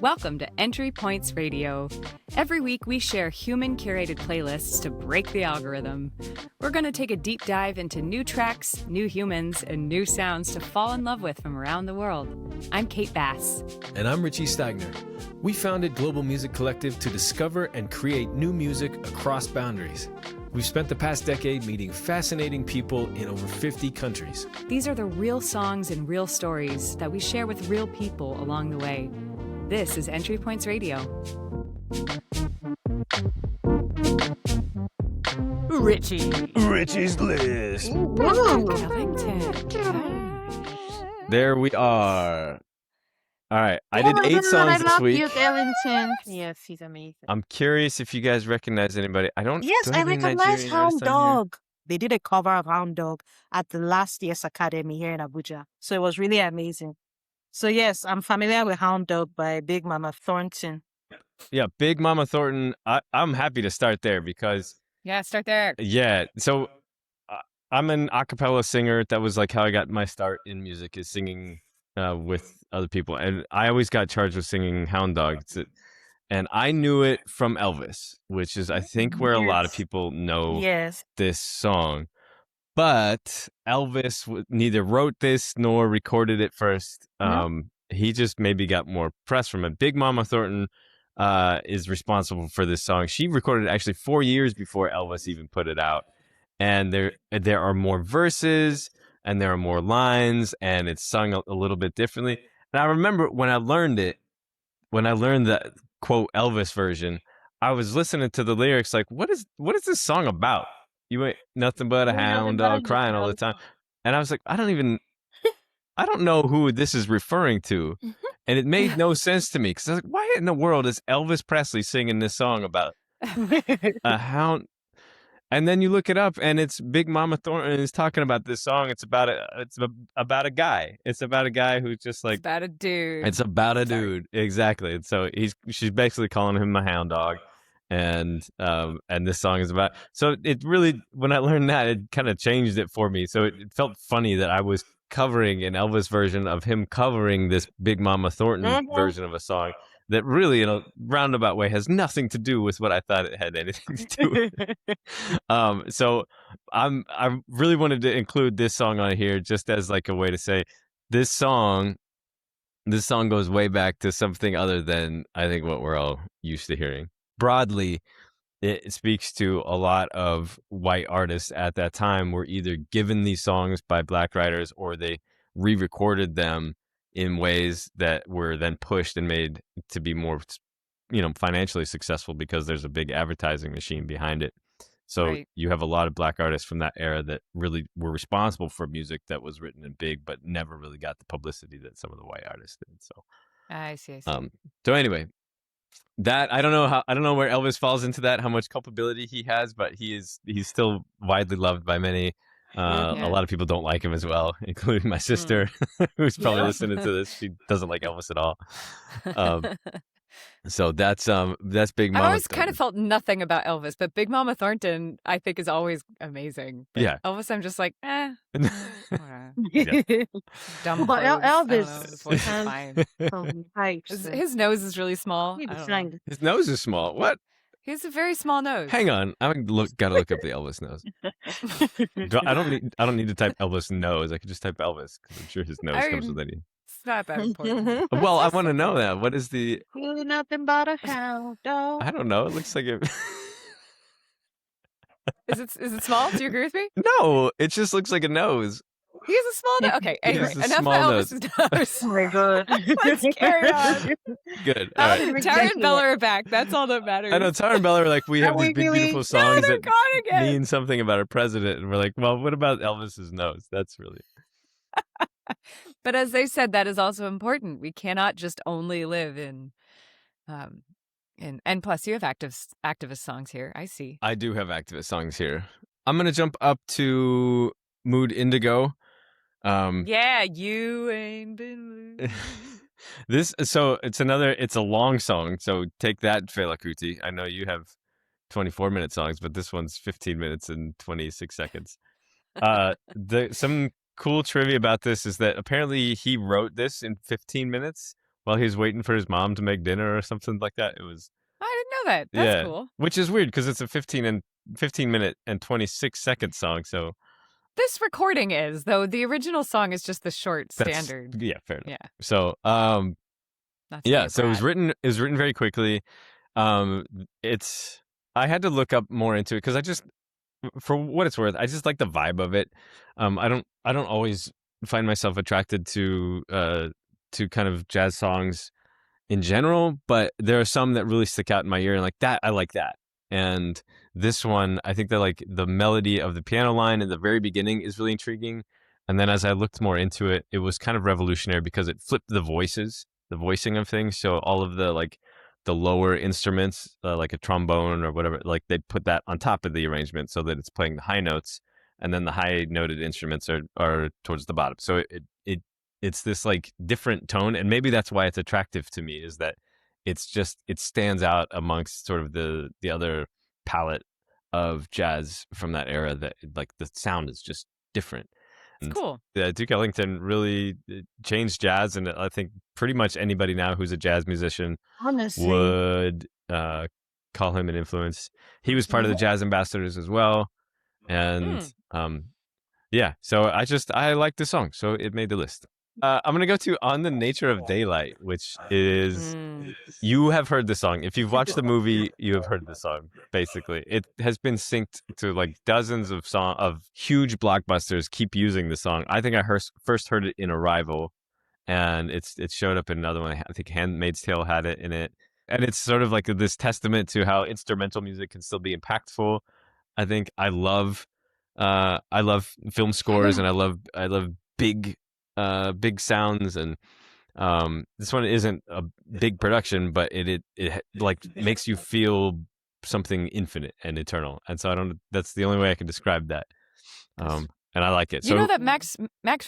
Welcome to Entry Points Radio. Every week we share human-curated playlists to break the algorithm. We're going to take a deep dive into new tracks, new humans, and new sounds to fall in love with from around the world. I'm Kate Bass. And I'm Richie Steigner. We founded Global Music Collective to discover and create new music across boundaries. We've spent the past decade meeting fascinating people in over 50 countries. These are the real songs and real stories that we share with real people along the way. This is Entry Points Radio. Richie's List. Ellington. There we are. All right, I did 8 songs this week. I love you, Ellington. Yes, he's amazing. I'm curious if you guys recognize anybody. Yes, do I have any recognize Nigerian Hound artists on here? Dog. They did a cover of Hound Dog at the last year's Academy here in Abuja. So it was really amazing. So yes, I'm familiar with Hound Dog by Big Mama Thornton. Yeah, Big Mama Thornton. I'm happy to start there because Yeah, start there. yeah. So I'm an a cappella singer. That was like how I got my start in music, is singing with other people, and I always got charged with singing Hound Dog. And I knew it from Elvis, which is I think where a lot of people know Yes. this song. But Elvis neither wrote this nor recorded it first. He just maybe got more press from it. Big Mama Thornton is responsible for this song. She recorded it actually 4 years before Elvis even put it out. And there are more verses and there are more lines, and it's sung a little bit differently. And I remember when I learned that quote Elvis version, I was listening to the lyrics like, what is this song about? You ain't nothing but a hound dog crying all the time. And I was like, I don't know who this is referring to. And it made no sense to me because I was like, why in the world is Elvis Presley singing this song about a hound? And then you look it up and it's Big Mama Thornton is talking about this song. It's about a guy. It's about a guy who's just like, It's about a dude. it's about a dude. Exactly. And so she's basically calling him a hound dog. And this song is about, so it really, when I learned that, it kind of changed it for me. So it felt funny that I was covering an Elvis version of him covering this Big Mama Thornton version of a song that really in a roundabout way has nothing to do with what I thought it had anything to do with. So I really wanted to include this song on here just as like a way to say this song goes way back to something other than I think what we're all used to hearing. Broadly, it speaks to a lot of white artists at that time were either given these songs by black writers or they re-recorded them in ways that were then pushed and made to be more, financially successful because there's a big advertising machine behind it. So Right. You have a lot of black artists from that era that really were responsible for music that was written in big, but never really got the publicity that some of the white artists did. So, I see. so anyway, that I don't know where Elvis falls into that, how much culpability he has, but he's still widely loved by many. Yeah. A lot of people don't like him as well, including my sister, who's probably listening to this. She doesn't like Elvis at all. So that's Big Mama. I've always kind of felt nothing about Elvis, but Big Mama Thornton, I think, is always amazing. But Yeah. Elvis, I'm just like, Yeah. dumb. But clothes. I don't know, Elvis his voice is has fine. some pipes. His nose is really small. He I was don't know. trying to- His nose is small. What? He has a very small nose. Hang on, gotta look up the Elvis nose. I don't need to type Elvis nose. I could just type Elvis because I'm sure his nose comes with any. It's not that important. Well, I want to know that. What is the? You're nothing but a hound dog. I don't know. It looks like it. Is it small? Do you agree with me? No, it just looks like a nose. He has a small nose. Okay, He anyway, has a enough small about nose. Elvis's nose. Oh my god. Let's carry on. Good. All right. Tara and Bella are back. That's all that matters. I know Tara and Bella are like, we have these big, beautiful songs they're that gone again. mean something about our president, and we're like, well, what about Elvis's nose? That's really. But as they said, that is also important. We cannot just only live in and plus you have activist songs here. I see. I do have activist songs here. I'm gonna jump up to Mood Indigo. Yeah, you ain't been losing. It's a long song, so take that, Fela Kuti. I know you have 24-minute songs, but this one's 15 minutes and 26 seconds. Some cool trivia about this is that apparently he wrote this in 15 minutes while he was waiting for his mom to make dinner or something like that. It was I didn't know that. That's cool. which is weird because it's a 15 minute and 26-second song. So this recording is, though the original song is just the short standard. Yeah, fair enough. Yeah. So so it was written very quickly. I had to look up more into it because I just, for what it's worth, I just like the vibe of it. I don't always find myself attracted to kind of jazz songs in general, but there are some that really stick out in my ear, and like that, I like that. And this one, I think that like the melody of the piano line in the very beginning is really intriguing. And then as I looked more into it, it was kind of revolutionary because it flipped the voicing of things. So all of the like the lower instruments, like a trombone or whatever, like they put that on top of the arrangement so that it's playing the high notes, and then the high noted instruments are towards the bottom. So it's this like different tone, and maybe that's why it's attractive to me, is that it stands out amongst sort of the other palette of jazz from that era, that like the sound is just different. It's cool. Duke Ellington really changed jazz, and I think pretty much anybody now who's a jazz musician would call him an influence. He was part of the Jazz Ambassadors as well, and so I like the song, so it made the list. I'm gonna go to On the Nature of Daylight, which is you have heard the song. If you've watched the movie, you have heard the song. Basically, it has been synced to like dozens of huge blockbusters. Keep using the song. I think I first heard it in Arrival, and it showed up in another one. I think Handmaid's Tale had it in it, and it's sort of like this testament to how instrumental music can still be impactful. I think I love film scores, and I love big sounds, and this one isn't a big production, but it like makes you feel something infinite and eternal, and so that's the only way I can describe that, and I like it. You know that Max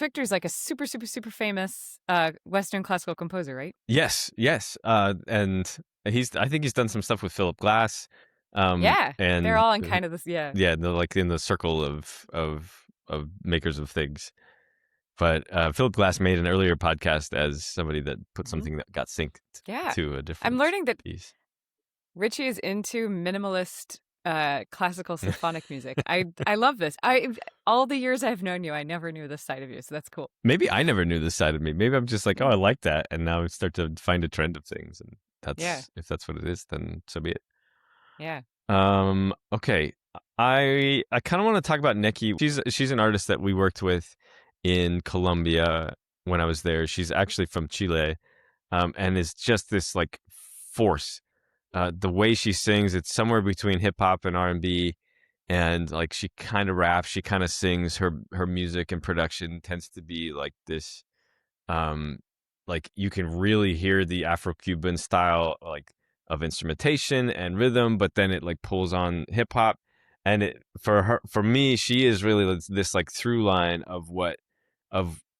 Richter is like a super famous Western classical composer, right? Yes, and I think he's done some stuff with Philip Glass. And they're all in kind of this they're like in the circle of makers of things. But Philip Glass made an earlier podcast as somebody that put something that got synced to a different I'm learning that piece. Richie is into minimalist classical symphonic music. I love this. All the years I've known you, I never knew this side of you, so that's cool. Maybe I never knew this side of me. Maybe I'm just like, oh, I like that, and now I start to find a trend of things, and if that's what it is, then so be it. Yeah. Okay. I kind of want to talk about Nekki. She's an artist that we worked with in Colombia when I was there. She's actually from Chile, and is just this like force. The way she sings, it's somewhere between hip hop and R&B, and like she kind of raps, she kind of sings. Her music and production tends to be like this, like you can really hear the Afro-Cuban style like of instrumentation and rhythm, but then it like pulls on hip hop, and for me, she is really this like through line of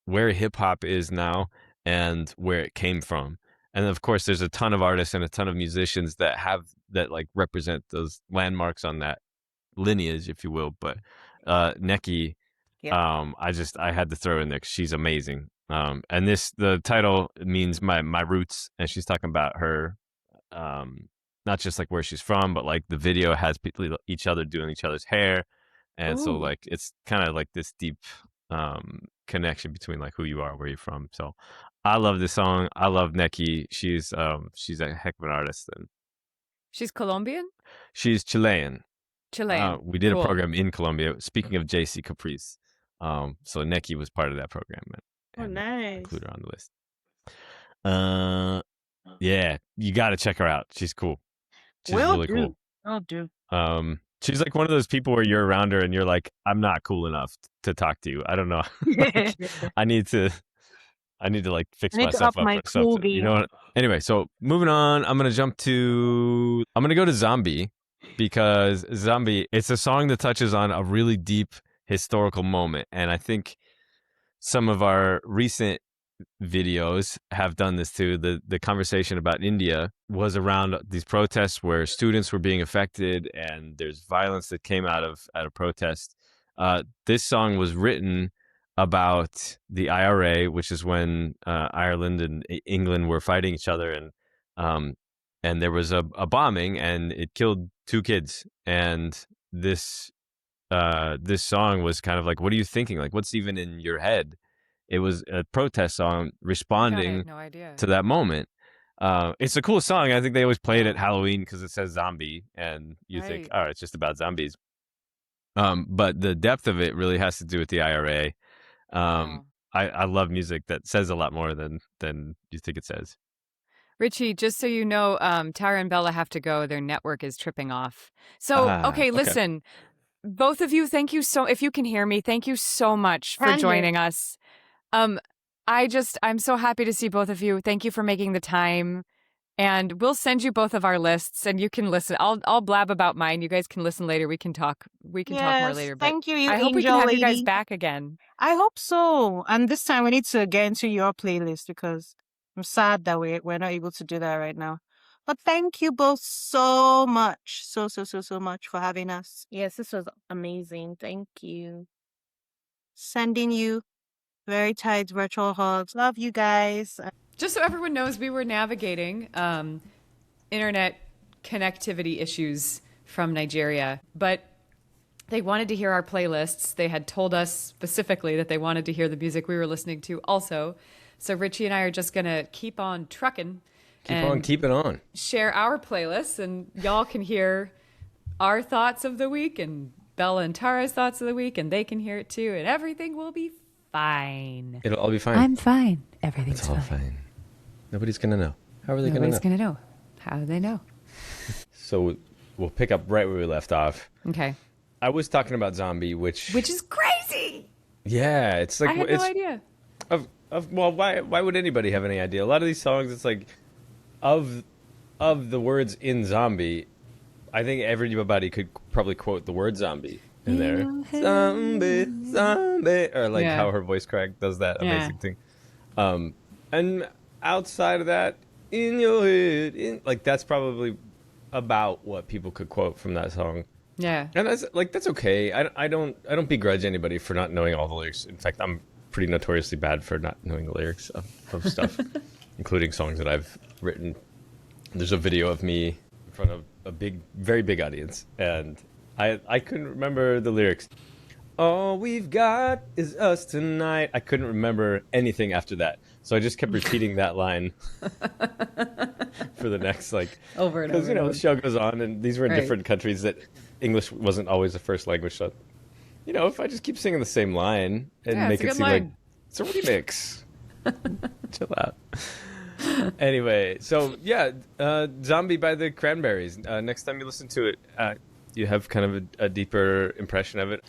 where hip hop is now and where it came from. And of course, there's a ton of artists and a ton of musicians that like represent those landmarks on that lineage, if you will. But Nekki, I had to throw in there 'cause she's amazing. And the title means my roots, and she's talking about her, not just like where she's from, but like the video has people each other doing each other's hair, and so like it's kind of like this deep connection between like who you are, where you're from. So I love this song. I love Nekki. She's a heck of an artist, and she's Colombian. She's Chilean. We did a program in Colombia. Speaking of JC Caprice, so Nekki was part of that program, and nice. Include her on the list. Yeah, you got to check her out. She's cool. She's really cool. I'll do. She's like one of those people where you're around her and you're like, I'm not cool enough to talk to you. I don't know. Like, I need to like fix myself up or something. You know what? Anyway, so moving on, I'm going to go to Zombie, because Zombie, it's a song that touches on a really deep historical moment. And I think some of our recent videos have done this too. The conversation about India was around these protests where students were being affected, and there's violence that came out of protest. This song was written about the IRA, which is when Ireland and England were fighting each other, and there was a bombing, and it killed 2 kids. And this song was kind of like, what are you thinking? Like, what's even in your head? It was a protest song responding I had no idea. to that moment. It's a cool song. I think they always play it at Halloween because it says zombie, and you think, oh, it's just about zombies. But the depth of it really has to do with the IRA. I love music that says a lot more than you think it says. Richie, just so you know, Tara and Bella have to go. Their network is tripping off. So, okay, listen. Both of you, thank you so, if you can hear me, thank you so much for joining us. I'm so happy to see both of you. Thank you for making the time. And we'll send you both of our lists and you can listen. I'll blab about mine. You guys can listen later. We can talk more later. But thank you, I hope we can have you guys back again. I hope so. And this time we need to get into your playlist because I'm sad that we're not able to do that right now. But thank you both so much. So much for having us. Yes, this was amazing. Thank you. Sending you very tight virtual hugs. Love you guys. Just so everyone knows, we were navigating internet connectivity issues from Nigeria, but they wanted to hear our playlists. They had told us specifically that they wanted to hear the music we were listening to also. So Richie and I are just going to keep on trucking. Keep it on. Share our playlists, and y'all can hear our thoughts of the week and Bella and Tara's thoughts of the week, and they can hear it too, and everything will be fine. It'll all be fine. I'm fine. Everything's all fine. Nobody's going to know. How are they going to know? Nobody's going to know. How do they know? So we'll pick up right where we left off. Okay. I was talking about Zombie, which is crazy. Yeah, it's like... I had no idea. Well, why would anybody have any idea? A lot of these songs, it's like... Of the words in Zombie, I think everybody could probably quote the word zombie in there. Zombie, or like how her voice crack does that amazing thing. And outside of that, in your head, like that's probably about what people could quote from that song. Yeah, and that's okay. I don't begrudge anybody for not knowing all the lyrics. In fact, I'm pretty notoriously bad for not knowing the lyrics of stuff, including songs that I've written. There's a video of me in front of a very big audience, and I couldn't remember the lyrics. All we've got is us tonight. I couldn't remember anything after that, so I just kept repeating that line for the next over and over. Because the show goes on, and these were in different countries that English wasn't always the first language. So, if I just keep singing the same line and make it seem like it's a remix, chill out. Anyway, so Zombie by the Cranberries. Next time you listen to it, you have kind of a deeper impression of it.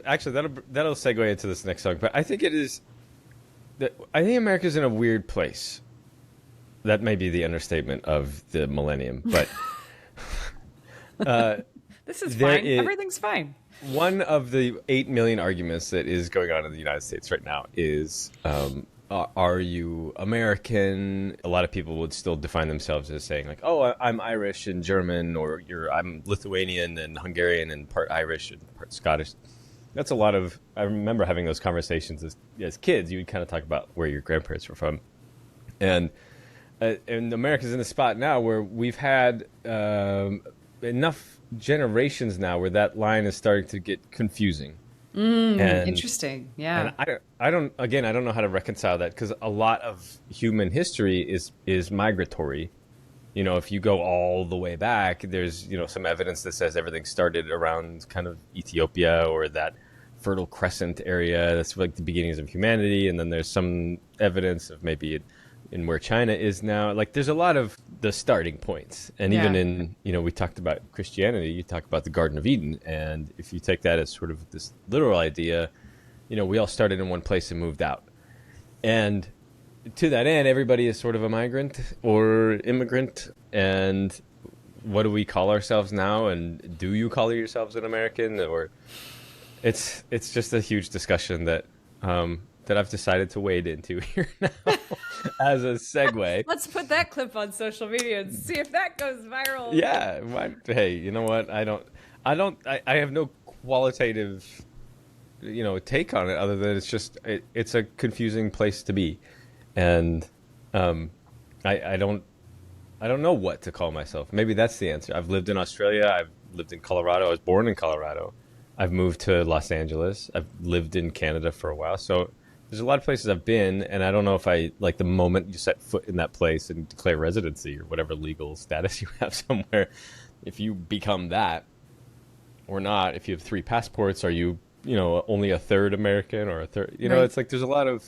Actually, that'll segue into this next song. But I think I think America's in a weird place. That may be the understatement of the millennium, but this is fine. Everything's fine. One of the 8 million arguments that is going on in the United States right now is, are you American? A lot of people would still define themselves as saying like, oh, I'm Irish and German, or I'm Lithuanian and Hungarian and part Irish and part Scottish. That's a lot of, I remember having those conversations as kids. You would kind of talk about where your grandparents were from. And America's in a spot now where we've had enough generations now where that line is starting to get confusing. Interesting. Yeah. And I don't know how to reconcile that, because a lot of human history is migratory. If you go all the way back, there's some evidence that says everything started around kind of Ethiopia or that Fertile Crescent area. That's like the beginnings of humanity. And then there's some evidence of maybe in where China is now. Like there's a lot of the starting points. And even in, we talked about Christianity, you talk about the Garden of Eden. And if you take that as sort of this literal idea, we all started in one place and moved out. And to that end, everybody is sort of a migrant or immigrant. And what do we call ourselves now? And do you call yourselves an American? Or it's just a huge discussion that I've decided to wade into here now as a segue. Let's put that clip on social media and see if that goes viral. Yeah. Hey, you know what? I have no qualitative take on it other than it's a confusing place to be, and I don't know what to call myself. Maybe that's the answer. I've lived in Australia. I've lived in Colorado. I was born in Colorado. I've moved to Los Angeles. I've lived in Canada for a while. So there's a lot of places I've been, and I don't know if I like the moment you set foot in that place and declare residency or whatever legal status you have somewhere, if you become that or not. If you have 3 passports, are you only a third American or a third? Right. It's like there's a lot of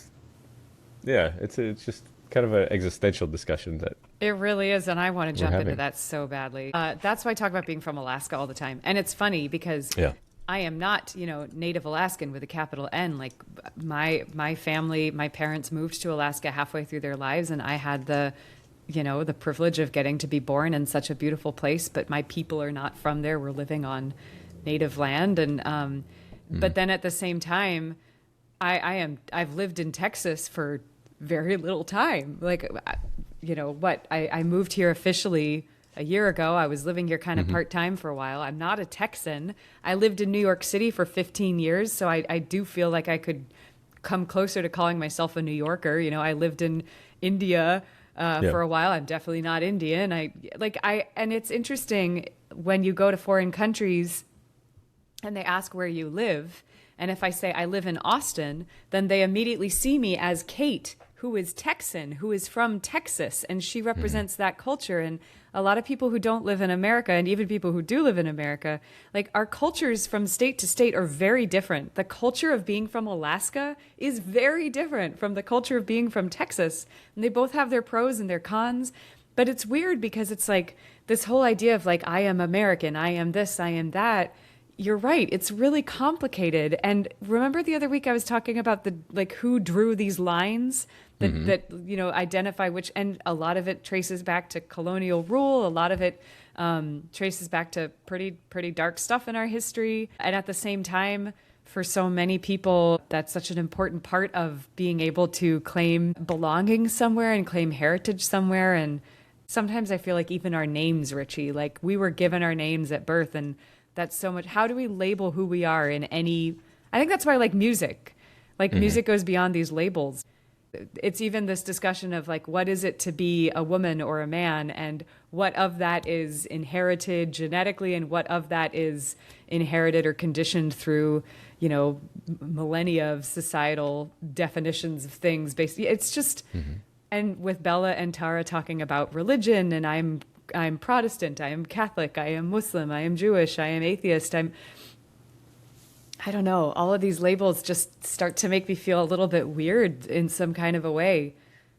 it's just kind of an existential discussion that it really is, and I want to jump into having. that so badly. That's why I talk about being from Alaska all the time, and it's funny because I am not, native Alaskan with a capital N. Like my family, my parents moved to Alaska halfway through their lives, and I had the privilege of getting to be born in such a beautiful place. But my people are not from there. We're living on native land, and but then at the same time, I've lived in Texas for very little time. Like, I moved here officially a year ago. I was living here kind of part-time for a while. I'm not a Texan. I lived in New York City for 15 years, so I do feel like I could come closer to calling myself a New Yorker. I lived in India for a while. I'm definitely not Indian. And it's interesting when you go to foreign countries and they ask where you live, and if I say I live in Austin, then they immediately see me as Kate, who is Texan, who is from Texas, and she represents that culture. And a lot of people who don't live in America, and even people who do live in America, like our cultures from state to state are very different. The culture of being from Alaska is very different from the culture of being from Texas. And they both have their pros and their cons. But it's weird because it's like this whole idea of like, I am American, I am this, I am that. You're right. It's really complicated. And remember the other week I was talking about who drew these lines that identify which, and a lot of it traces back to colonial rule. A lot of it traces back to pretty dark stuff in our history. And at the same time, for so many people, that's such an important part of being able to claim belonging somewhere and claim heritage somewhere. And sometimes I feel like even our names, Richie, like we were given our names at birth, and that's so much. How do we label who we are in any? I think that's why I like music. Like music goes beyond these labels. It's even this discussion of like, what is it to be a woman or a man, and what of that is inherited genetically, and what of that is inherited or conditioned through, millennia of societal definitions of things. Basically, it's just, and with Bella and Tara talking about religion, and I'm Protestant, I am Catholic, I am Muslim, I am Jewish, I am atheist, I don't know. All of these labels just start to make me feel a little bit weird in some kind of a way.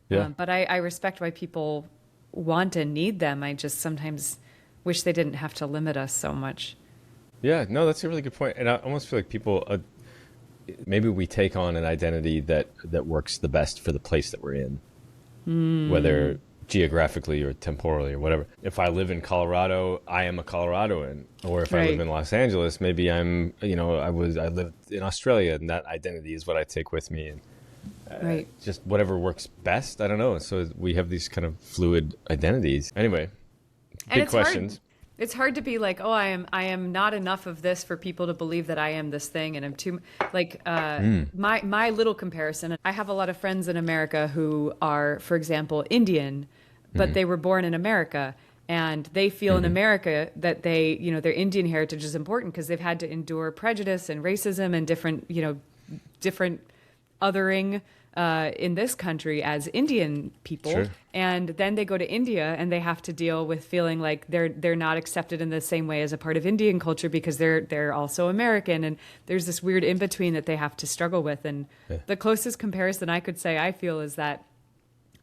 Yeah. But I respect why people want and need them. I just sometimes wish they didn't have to limit us so much. Yeah, no, that's a really good point. And I almost feel like people, maybe we take on an identity that works the best for the place that we're in, whether geographically or temporally or whatever. If I live in Colorado, I am a Coloradoan. Or if I live in Los Angeles, maybe I'm, I lived in Australia, and that identity is what I take with me. And just whatever works best. I don't know. So we have these kind of fluid identities. Anyway, big questions. It's hard to be like, oh, I am not enough of this for people to believe that I am this thing, and I'm too like my little comparison. I have a lot of friends in America who are, for example, Indian, but they were born in America, and they feel in America that they, their Indian heritage is important because they've had to endure prejudice and racism and different othering in this country as Indian people. Sure. And then they go to India and they have to deal with feeling like they're not accepted in the same way as a part of Indian culture because they're also American. And there's this weird in between that they have to struggle with. And the closest comparison I could say I feel is that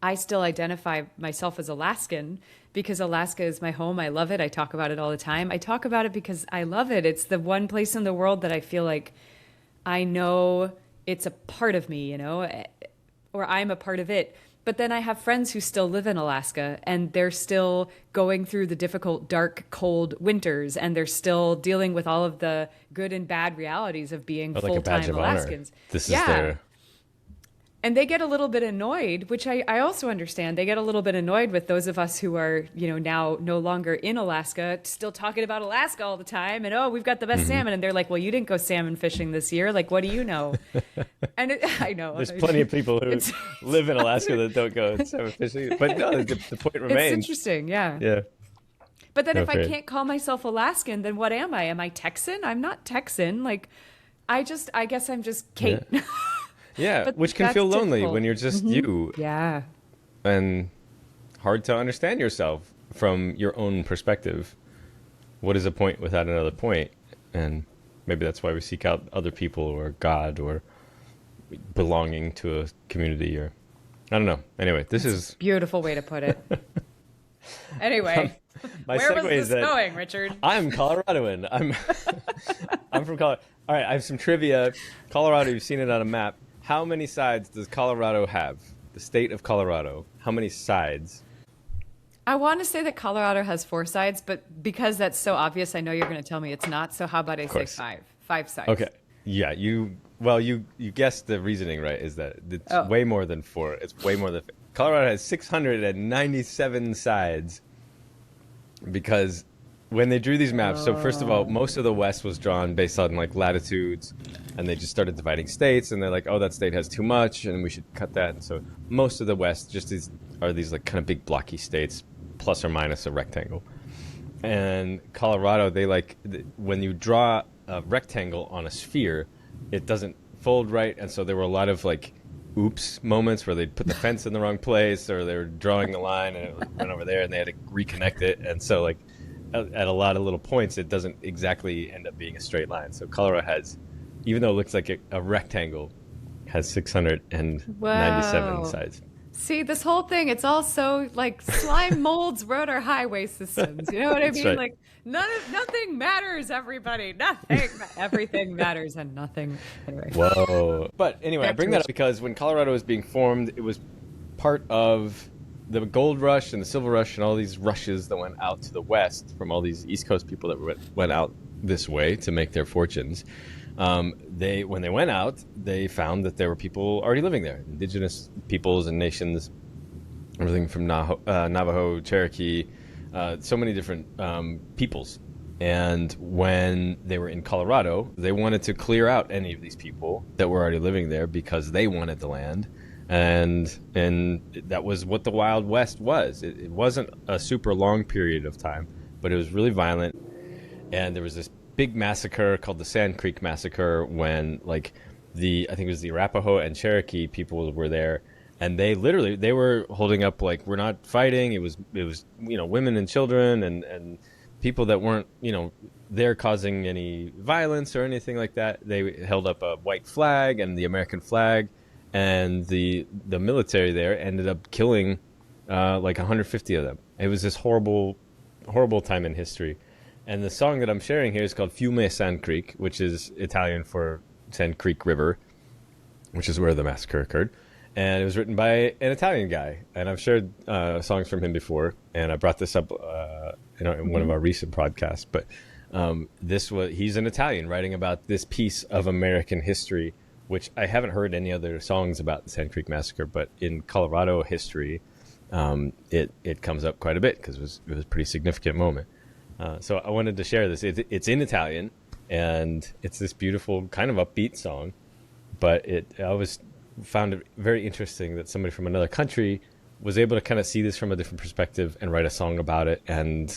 I still identify myself as Alaskan because Alaska is my home. I love it. I talk about it all the time. I talk about it because I love it. It's the one place in the world that I feel like I know it's a part of me, or I'm a part of it. But then I have friends who still live in Alaska, and they're still going through the difficult, dark, cold winters, and they're still dealing with all of the good and bad realities of being full-time Alaskans. This is their... And they get a little bit annoyed, which I also understand. They get a little bit annoyed with those of us who are, now no longer in Alaska, still talking about Alaska all the time. And, oh, we've got the best salmon. And they're like, well, you didn't go salmon fishing this year. Like, what do you know? And I know. There's plenty of people who live in Alaska that don't go salmon fishing. But no, the point remains. It's interesting, yeah. Yeah. But then if I can't call myself Alaskan, then what am I? Am I Texan? I'm not Texan. Like, I guess I'm just Kate. Yeah. Yeah, which can feel lonely when you're just you. Yeah. And hard to understand yourself from your own perspective. What is a point without another point? And maybe that's why we seek out other people or God or belonging to a community or I don't know. Anyway, this is a beautiful way to put it. Anyway, where was this going, Richard? I'm Coloradoan. I'm from Colorado. All right, I have some trivia. Colorado, you've seen it on a map. How many sides does Colorado have? The state of Colorado. How many sides? I want to say that Colorado has 4 sides, but because that's so obvious, I know you're going to tell me it's not. So how about I say 5? 5 sides. Okay. Yeah, you guessed the reasoning right, is that it's way more than 4. It's way more than Colorado has 697 sides because when they drew these maps, so first of all, most of the West was drawn based on like latitudes, and they just started dividing states, and they're like, oh, that state has too much, and we should cut that. And so most of the West just are these like kind of big blocky states, plus or minus a rectangle. And Colorado, they like when you draw a rectangle on a sphere, it doesn't fold right, and so there were a lot of like oops moments where they'd put the fence in the wrong place, or they were drawing the line and it went over there, and they had to reconnect it, and so like at a lot of little points, it doesn't exactly end up being a straight line. So Colorado has, even though it looks like a rectangle, has 697 sides. See, this whole thing, it's all so like slime molds wrote our highway systems. You know what I mean? Right. Like nothing matters, everybody. Everything matters and nothing. Anyway. Whoa. But anyway, I bring that up because when Colorado was being formed, it was part of the gold rush and the silver rush and all these rushes that went out to the west from all these East Coast people that went out this way to make their fortunes. When they went out, they found that there were people already living there, indigenous peoples and nations, everything from Navajo, Cherokee, so many different peoples. And when they were in Colorado, they wanted to clear out any of these people that were already living there because they wanted the land. And that was what the Wild West was. It wasn't a super long period of time, but it was really violent. And there was this big massacre called the Sand Creek Massacre when I think it was the Arapaho and Cherokee people were there, and they were holding up like, we're not fighting. It was women and children and people that weren't there causing any violence or anything like that. They held up a white flag and the American flag, and the military there ended up killing like 150 of them. It was this horrible time in history. And the song that I'm sharing here is called Fiume Sand Creek, which is Italian for Sand Creek River, which is where the massacre occurred. And it was written by an Italian guy. And I've shared songs from him before, and I brought this up in one of our recent podcasts. But he's an Italian writing about this piece of American history, which I haven't heard any other songs about the Sand Creek Massacre, but in Colorado history, it comes up quite a bit because it was a pretty significant moment. So I wanted to share this. It's in Italian, and it's this beautiful kind of upbeat song, but I always found it very interesting that somebody from another country was able to kind of see this from a different perspective and write a song about it, and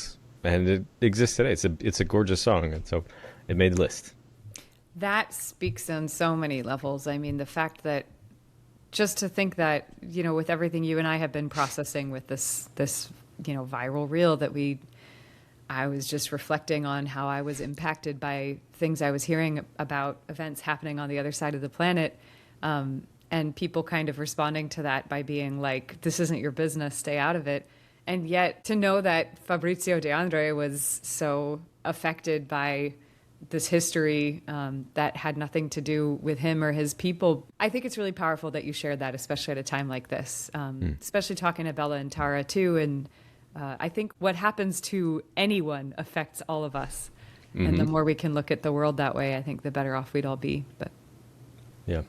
it exists today. It's a gorgeous song, and so it made the list. That speaks on so many levels. I mean, the fact that just to think that, with everything you and I have been processing with this viral reel that I was just reflecting on how I was impacted by things I was hearing about events happening on the other side of the planet, and people kind of responding to that by being like, this isn't your business, stay out of it. And yet to know that Fabrizio de André was so affected by this history that had nothing to do with him or his people. I think it's really powerful that you shared that, especially at a time like this, especially talking to Bella and Tara too. And I think what happens to anyone affects all of us. Mm-hmm. And the more we can look at the world that way, I think the better off we'd all be. But yeah,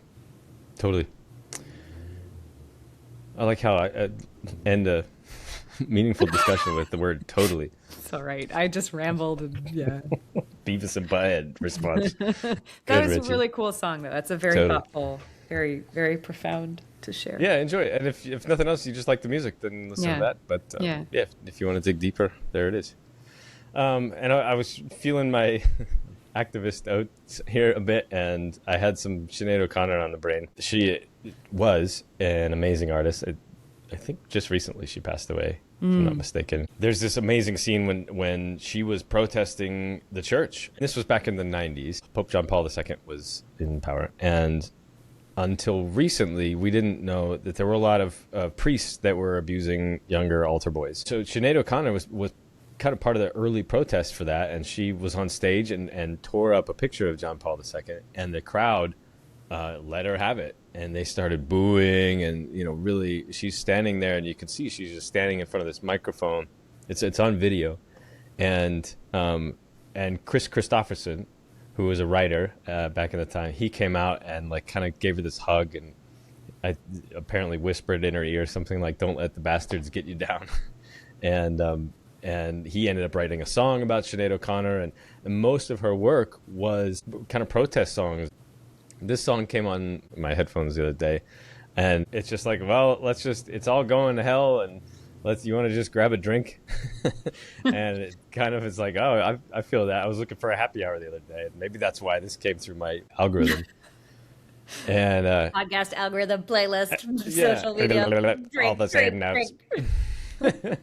totally. I like how I end a meaningful discussion with the word totally. It's all right. I just rambled. And, yeah. Beavis and Butthead response. That was Richie. A really cool song, though. That's a very thoughtful, very, very profound to share. Yeah, enjoy it. And if nothing else, you just like the music, then listen to that. But if you want to dig deeper, there it is. And I was feeling my activist oats here a bit, and I had some Sinead O'Connor on the brain. She was an amazing artist. I think just recently she passed away, if I'm not mistaken. There's this amazing scene when she was protesting the church. This was back in the 90s. Pope John Paul II was in power. And until recently, we didn't know that there were a lot of priests that were abusing younger altar boys. So Sinead O'Connor was kind of part of the early protest for that. And she was on stage and tore up a picture of John Paul II. And the crowd let her have it. And they started booing, and really, she's standing there, and you can see she's just standing in front of this microphone. It's on video, and Chris Christopherson, who was a writer back in the time, he came out and like kind of gave her this hug, and I apparently whispered in her ear something like, "Don't let the bastards get you down," and he ended up writing a song about Sinead O'Connor, and most of her work was kind of protest songs. This song came on my headphones the other day, and it's just like, well, it's all going to hell, and you want to just grab a drink? And it kind of is like, oh, I feel that. I was looking for a happy hour the other day, and maybe that's why this came through my algorithm. And podcast algorithm playlist, social media, all the same notes. But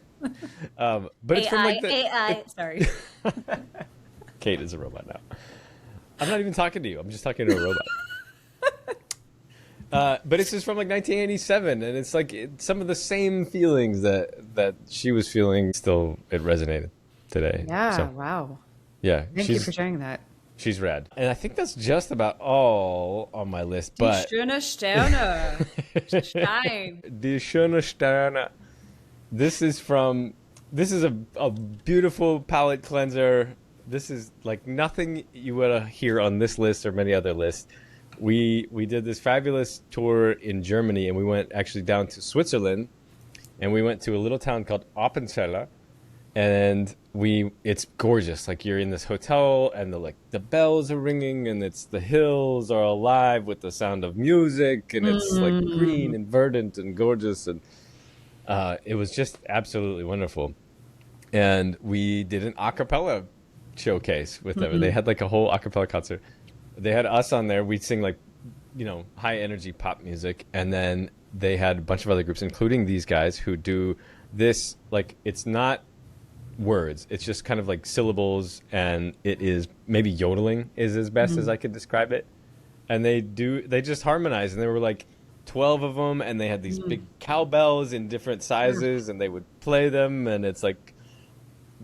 it's from like AI. Sorry. Kate is a robot now. I'm not even talking to you. I'm just talking to a robot. But this is from like 1987, and it's like some of the same feelings that she was feeling. Still, it resonated today. Yeah. So, wow. Yeah. Thank you for sharing that. She's rad, and I think that's just about all on my list. But Die schöne Sterne. Stein. Die schöne Sterne. This is a beautiful palate cleanser. This is like nothing you would hear on this list or many other lists. We did this fabulous tour in Germany, and we went actually down to Switzerland, and we went to a little town called Appenzeller, and it's gorgeous. Like you're in this hotel, and the bells are ringing, and the hills are alive with the sound of music, and it's like green and verdant and gorgeous, and it was just absolutely wonderful. And we did an a cappella showcase with them. They had like a whole a cappella concert. They had us on there. We'd sing like, high energy pop music. And then they had a bunch of other groups, including these guys who do this, like, it's not words. It's just kind of like syllables. And it is maybe yodeling is as best as I could describe it. And they just harmonize. And there were like 12 of them. And they had these big cowbells in different sizes. And they would play them. And it's like,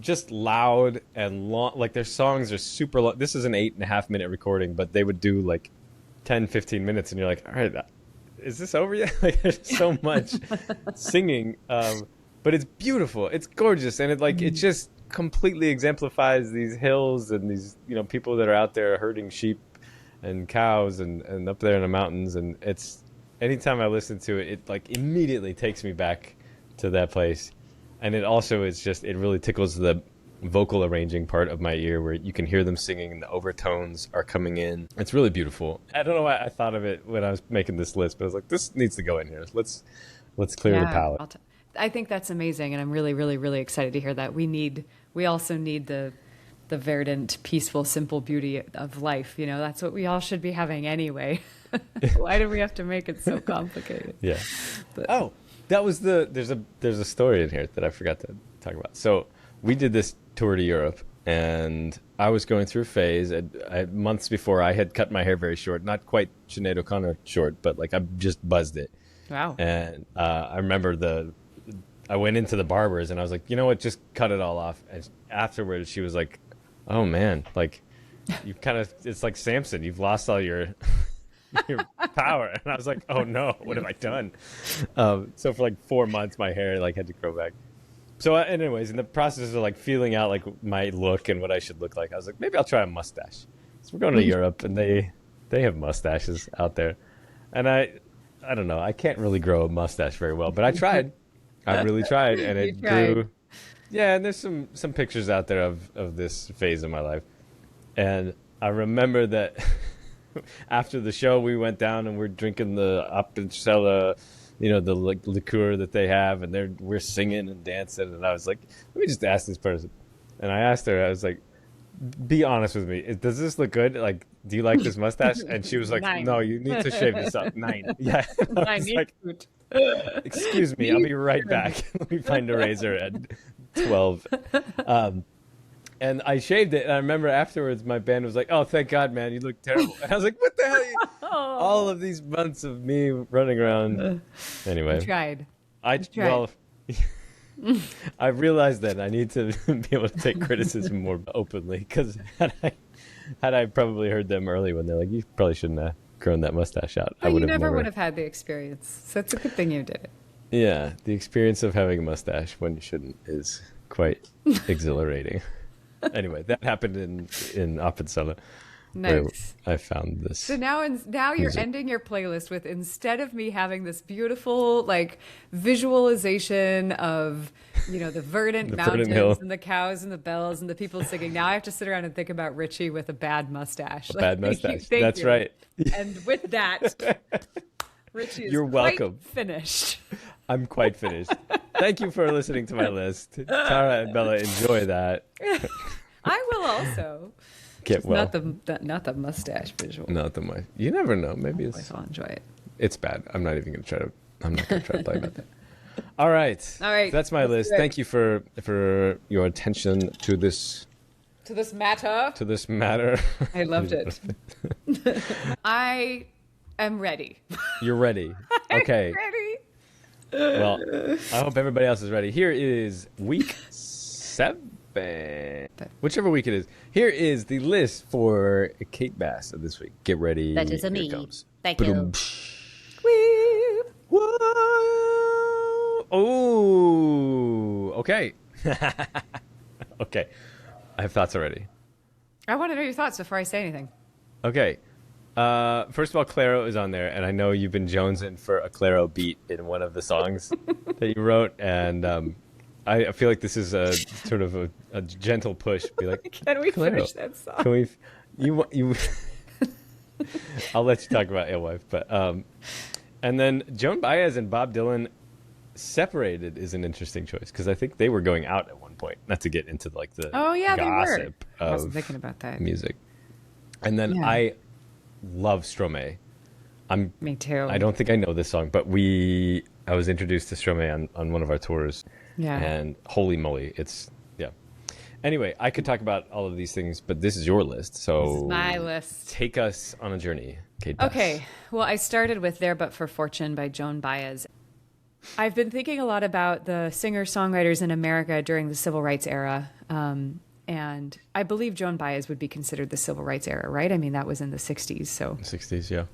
just loud and long. Like their songs are super long. This is an 8.5 minute recording, but they would do like 10-15 minutes, and you're like, all right, is this over yet? Like there's so much singing, but it's beautiful, it's gorgeous, and it just completely exemplifies these hills and these people that are out there herding sheep and cows and up there in the mountains. And it's, anytime I listen to it, it like immediately takes me back to that place. And it also is just, it really tickles the vocal arranging part of my ear, where you can hear them singing and the overtones are coming in. It's really beautiful. I don't know why I thought of it when I was making this list, but I was like, this needs to go in here. Let's clear the palate. I think that's amazing, and I'm really, really, really excited to hear that. We also need the verdant, peaceful, simple beauty of life. That's what we all should be having anyway. Why do we have to make it so complicated? Yeah. But, that was there's a story in here that I forgot to talk about. So we did this tour to Europe, and I was going through a phase. Months before, I had cut my hair very short, not quite Sinead O'Connor short, but like I just buzzed it. Wow. And I remember I went into the barbers, and I was like, you know what, just cut it all off. And afterwards, she was like, oh man, like you it's like Samson, you've lost all your power. And I was like, oh no, what have I done? So for like 4 months, my hair like had to grow back. So anyways, in the process of like feeling out like my look and what I should look like, I was like, maybe I'll try a mustache. So we're going to Europe, and they have mustaches out there. And I I don't know. I can't really grow a mustache very well, but I tried. I really tried, and it grew. Yeah, and there's some pictures out there of this phase of my life. And I remember that after the show, we went down and we're drinking the Appenzeller, the liqueur that they have, and we're singing and dancing. And I was like, let me just ask this person. And I asked her, I was like, be honest with me. Does this look good? Like, do you like this mustache? And she was like, 9. no, you need to shave this up. 9. Yeah. I was 9 like, excuse me, I'll be right back. Let me find a razor at 12. And I shaved it, and I remember afterwards my band was like, oh, thank God, man, you look terrible. And I was like, what the hell? All of these months of me running around. Anyway. You tried. Well, I realized that I need to be able to take criticism more openly, because had I probably heard them early when they're like, you probably shouldn't have grown that mustache out. But you never would have had the experience, so it's a good thing you did it. Yeah, the experience of having a mustache when you shouldn't is quite exhilarating. Anyway, that happened in Appenzeller. Nice. I found this. So now you're ending your playlist with, instead of me having this beautiful visualization of the verdant mountains and the cows and the bells and the people singing, now I have to sit around and think about Richie with a bad mustache. Bad mustache. That's right. And with that, Richie is You're welcome. Finished. I'm quite finished. Thank you for listening to my list. Tara and Bella, enjoy that. I will also. Get well. Not the mustache visual. Not the mustache. You never know. Maybe I'll enjoy it. It's bad. I'm not going to try to play about that. All right. So that's my list. Thank you for your attention to this. To this matter. I loved it. I am ready. You're ready. Okay. I'm ready. Well, I hope everybody else is ready. Here is week 7. Whichever week it is. Here is the list for Kate Bass of this week. Get ready. That is a me. Thank you. Oh, okay. Okay. I have thoughts already. I want to know your thoughts before I say anything. Okay. First of all, Clairo is on there, and I know you've been jonesing for a Clairo beat in one of the songs that you wrote, and I feel like this is a sort of a gentle push. Be like, can we Clairo, finish that song? Can we? You. I'll let you talk about Alewife, but and then Joan Baez and Bob Dylan separated is an interesting choice, because I think they were going out at one point. Not to get into the gossip they were. I wasn't thinking about that. Music, and then I love Stromae. Me too. I don't think I know this song, but I was introduced to Stromae on one of our tours. Yeah. And holy moly, Anyway, I could talk about all of these things, but this is your list, so this is my list. Take us on a journey, Kate Bass. Okay. Well, I started with There But for Fortune by Joan Baez. I've been thinking a lot about the singer-songwriters in America during the Civil Rights era. And I believe Joan Baez would be considered the Civil Rights era, right? I mean, that was in the 60s. So 60s, yeah.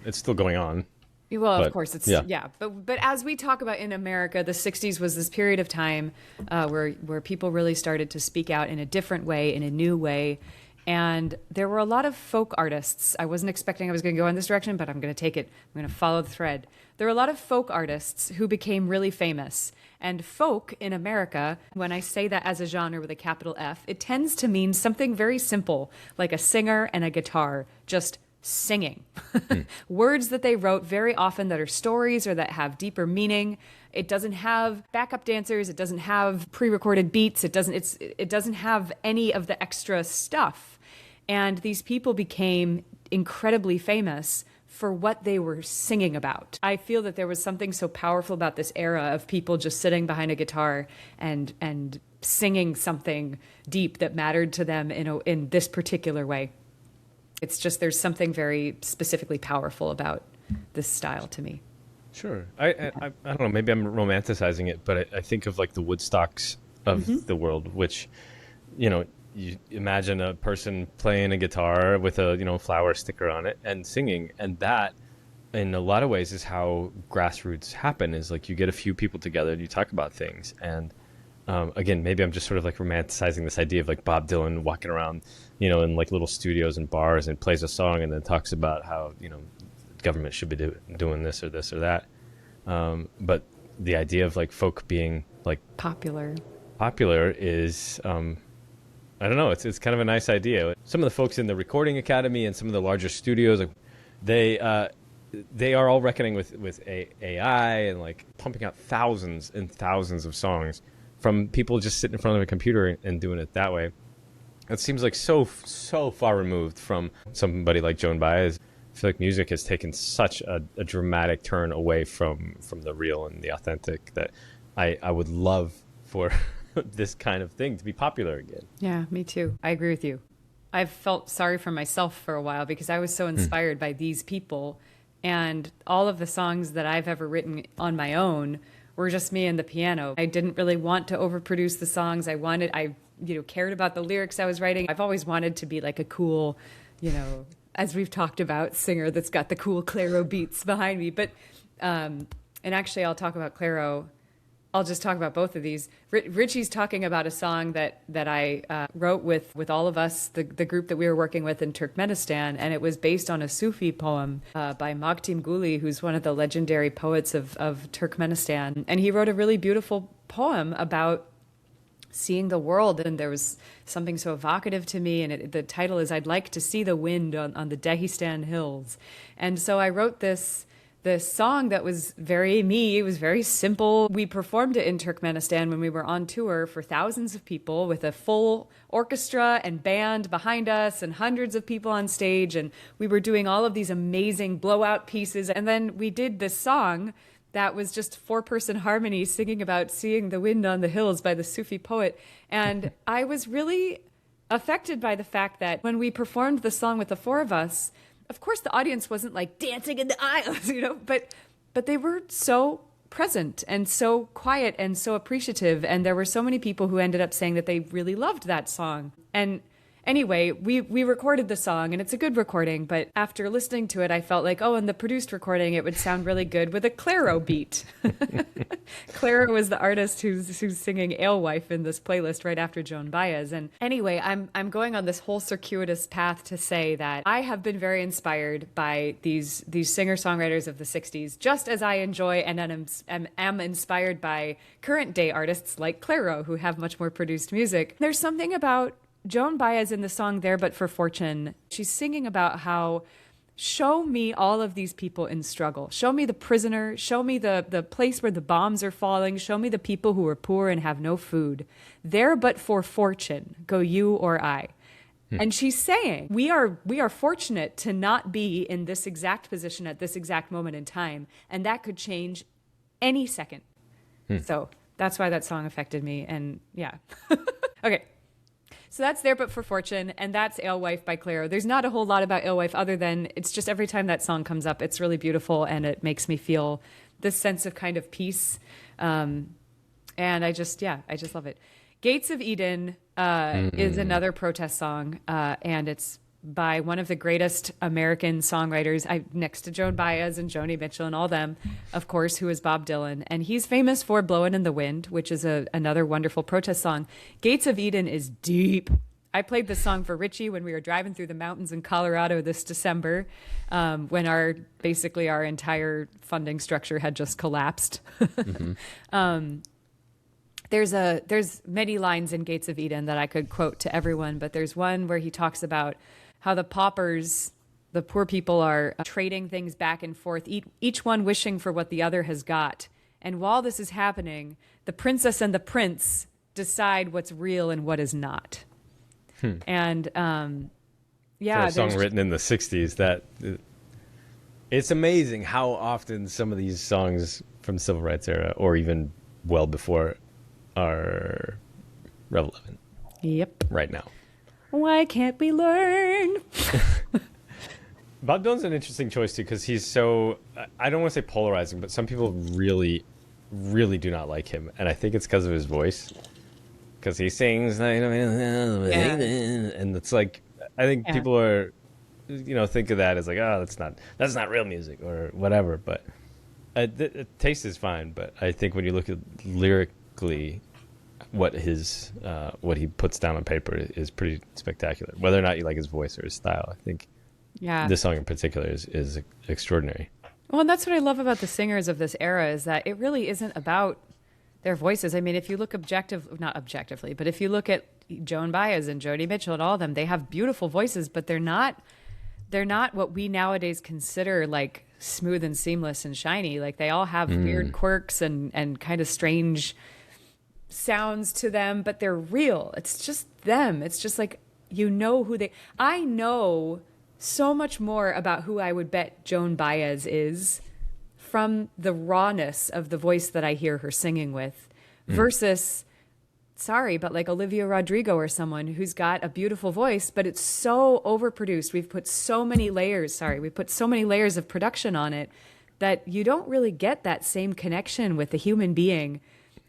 It's still going on. Well, of course, But as we talk about in America, the 60s was this period of time where people really started to speak out in a different way, in a new way. And there were a lot of folk artists. I wasn't expecting I was going to go in this direction, but I'm going to take it. I'm going to follow the thread. There were a lot of folk artists who became really famous. And folk in America, when I say that as a genre with a capital F, it tends to mean something very simple, like a singer and a guitar, just singing. Words that they wrote very often that are stories or that have deeper meaning. It doesn't have backup dancers. It doesn't have pre-recorded beats. It doesn't have any of the extra stuff. And these people became incredibly famous for what they were singing about. I feel that there was something so powerful about this era of people just sitting behind a guitar and singing something deep that mattered to them in this particular way. It's just, there's something very specifically powerful about this style to me. Sure. I don't know, maybe I'm romanticizing it, but I think of like the Woodstocks of the world, which, you imagine a person playing a guitar with a, flower sticker on it and singing. And that, in a lot of ways, is how grassroots happen, is like you get a few people together and you talk about things. And again, maybe I'm just sort of like romanticizing this idea of like Bob Dylan walking around, in like little studios and bars and plays a song and then talks about how, government should be doing this or that. But the idea of like folk being like Popular is, I don't know, it's kind of a nice idea. Some of the folks in the Recording Academy and some of the larger studios, like, they are all reckoning with AI and like pumping out thousands and thousands of songs from people just sitting in front of a computer and doing it that way. It seems like so far removed from somebody like Joan Baez. I feel like music has taken such a dramatic turn away from the real and the authentic that I would love for this kind of thing to be popular again. Yeah, me too. I agree with you. I've felt sorry for myself for a while because I was so inspired by these people, and all of the songs that I've ever written on my own were just me and the piano. I didn't really want to overproduce the songs. I cared about the lyrics I was writing. I've always wanted to be like a cool, as we've talked about, singer that's got the cool Clairo beats behind me. But, and actually I'll talk about Clairo. I'll just talk about both of these. Richie's talking about a song that I wrote with all of us, the group that we were working with in Turkmenistan, and it was based on a Sufi poem by Maktim Guli, who's one of the legendary poets of Turkmenistan. And he wrote a really beautiful poem about seeing the world, and there was something so evocative to me, and the title is "I'd Like to See the Wind on the Dagestan Hills." And so I wrote this song that was very me. It was very simple. We performed it in Turkmenistan when we were on tour for thousands of people with a full orchestra and band behind us and hundreds of people on stage. And we were doing all of these amazing blowout pieces. And then we did this song that was just 4-person harmony singing about seeing the wind on the hills by the Sufi poet. And I was really affected by the fact that when we performed the song with the four of us, of course, the audience wasn't like dancing in the aisles, but they were so present and so quiet and so appreciative. And there were so many people who ended up saying that they really loved that song. And anyway, we recorded the song, and it's a good recording. But after listening to it, I felt like, in the produced recording, it would sound really good with a Clairo beat. Clairo was the artist who's singing Alewife in this playlist right after Joan Baez. And anyway, I'm going on this whole circuitous path to say that I have been very inspired by these singer-songwriters of the 60s, just as I enjoy and am inspired by current day artists like Clairo, who have much more produced music. There's something about Joan Baez in the song There But For Fortune. She's singing about how, show me all of these people in struggle. Show me the prisoner. Show me the place where the bombs are falling. Show me the people who are poor and have no food. There but for fortune, go you or I. And she's saying, we are fortunate to not be in this exact position at this exact moment in time. And that could change any second. So that's why that song affected me. And yeah. Okay. So that's There But For Fortune, and that's Alewife by Clairo. There's not a whole lot about Alewife other than it's just every time that song comes up, it's really beautiful, and it makes me feel this sense of kind of peace. And I just love it. Gates of Eden is another protest song, and it's by one of the greatest American songwriters, next to Joan Baez and Joni Mitchell and all them, of course, who is Bob Dylan. And he's famous for Blowin' in the Wind, which is another wonderful protest song. Gates of Eden is deep. I played this song for Richie when we were driving through the mountains in Colorado this December, when our entire funding structure had just collapsed. There's many lines in Gates of Eden that I could quote to everyone, but there's one where he talks about how the paupers, the poor people, are trading things back and forth, each one wishing for what the other has got. And while this is happening, the princess and the prince decide what's real and what is not. And for a song written in the 60s, it's amazing how often some of these songs from the civil rights era, or even well before, are relevant. Yep. Right now. Why can't we learn? Bob Dylan's an interesting choice too, because he's so, I don't want to say polarizing, but some people really, really do not like him, and I think it's because of his voice. Because he sings, and it's like, I think people are, think of that as like, that's not real music or whatever. But taste is fine. But I think when you look at lyrically, what he puts down on paper is pretty spectacular. Whether or not you like his voice or his style, I think Yeah. this song in particular is extraordinary. Well, and that's what I love about the singers of this era is that it really isn't about their voices. I mean, if you look not objectively, but if you look at Joan Baez and Joni Mitchell and all of them, they have beautiful voices, but they're not what we nowadays consider like smooth and seamless and shiny. Like they all have weird quirks and kind of strange sounds to them, but they're real. It's just them. It's just like, I know so much more about who I would bet Joan Baez is from the rawness of the voice that I hear her singing with versus, sorry, but like Olivia Rodrigo or someone who's got a beautiful voice, but it's so overproduced. We put so many layers of production on it that you don't really get that same connection with the human being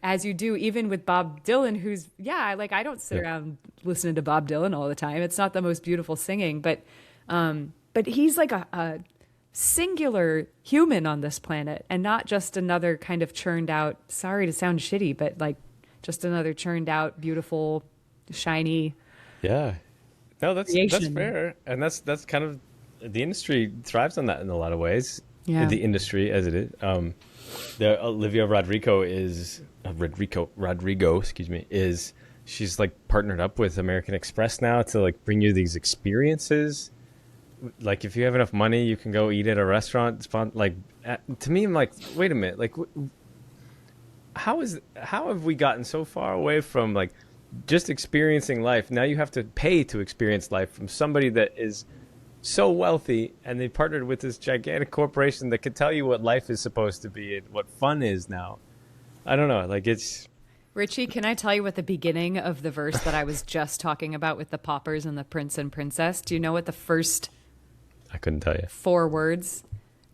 as you do even with Bob Dylan, who's, I don't sit around listening to Bob Dylan all the time. It's not the most beautiful singing, but he's like a singular human on this planet and not just another kind of churned out, sorry to sound shitty, but like just another churned out, beautiful, shiny. Yeah. No, that's fair. And that's kind of, the industry thrives on that in a lot of ways. Yeah. The industry as it is. The Olivia Rodrigo she's like partnered up with American Express now to like bring you these experiences. Like if you have enough money, you can go eat at a restaurant. To me, I'm like, wait a minute, like how have we gotten so far away from like just experiencing life? Now you have to pay to experience life from somebody that is so wealthy, and they partnered with this gigantic corporation that can tell you what life is supposed to be and what fun is now. I don't know, like it's... Richie, can I tell you what the beginning of the verse that I was just talking about with the paupers and the prince and princess? Do you know what the first... I couldn't tell you. 4 words?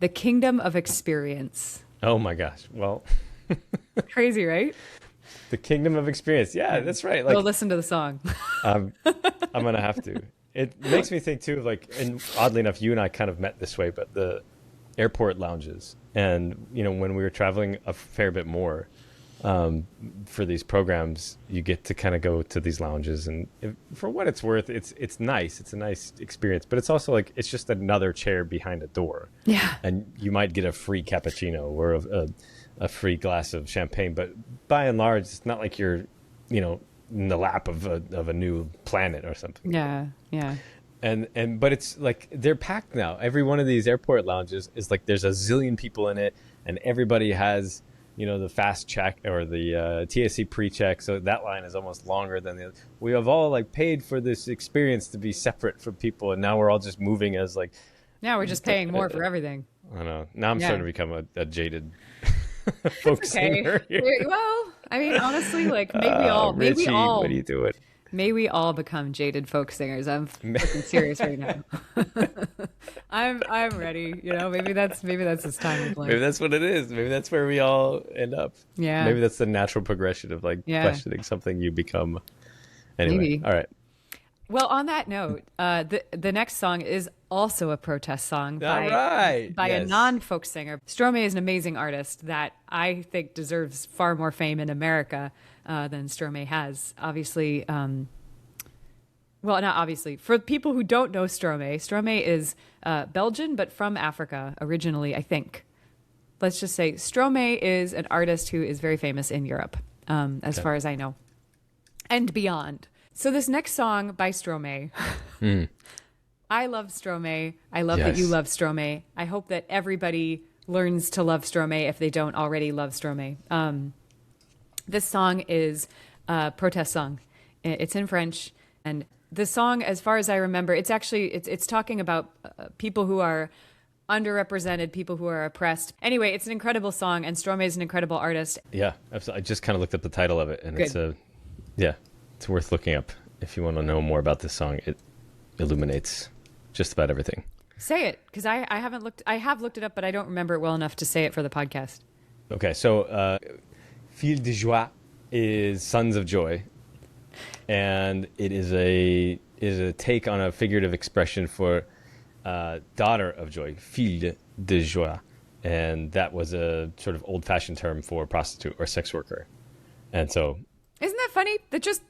The kingdom of experience. Oh my gosh, well... Crazy, right? The kingdom of experience. Yeah, that's right. Like, go listen to the song. I'm going to have to. It makes me think too, like, and oddly enough, you and I kind of met this way, but the airport lounges. And, when we were traveling a fair bit more for these programs, you get to kind of go to these lounges. And for what it's worth, it's nice. It's a nice experience. But it's also like, it's just another chair behind a door. Yeah. And you might get a free cappuccino or a free glass of champagne. But by and large, it's not like you're, in the lap of a new planet or something. Yeah, yeah. But it's like they're packed now. Every one of these airport lounges is like there's a zillion people in it, and everybody has the fast check or the TSC pre-check. So that line is almost longer than the other. We have all like paid for this experience to be separate from people, and now we're all just moving as like. Now we're just paying more for everything. I know. Now I'm starting to become a jaded folk singer. Well, I mean, honestly, like Richie, what are you doing? May we all become jaded folk singers. I'm fucking serious right now. I'm ready. Maybe that's his time to play. Maybe that's what it is. Maybe that's where we all end up. Yeah. Maybe that's the natural progression of like questioning something you become. Anyway, maybe. All right. Well, on that note, the next song is also a protest song by a non-folk singer. Stromae is an amazing artist that I think deserves far more fame in America than Stromae has. Obviously, well, not obviously. For people who don't know Stromae is Belgian, but from Africa originally, I think. Let's just say Stromae is an artist who is very famous in Europe, as far as I know, and beyond. So this next song by Stromae, I love Stromae. I love that you love Stromae. I hope that everybody learns to love Stromae if they don't already love Stromae. This song is a protest song. It's in French. And the song, as far as I remember, it's talking about people who are underrepresented, people who are oppressed. Anyway, it's an incredible song, and Stromae is an incredible artist. Yeah, absolutely. I just kind of looked up the title of it, and it's worth looking up if you want to know more about this song. It illuminates just about everything. Say it, because I haven't looked. I have looked it up, but I don't remember it well enough to say it for the podcast. Okay, so Fils de Joie is Sons of Joy, and it is a take on a figurative expression for daughter of joy, Fille de Joie, and that was a sort of old-fashioned term for prostitute or sex worker, and so isn't that funny? That just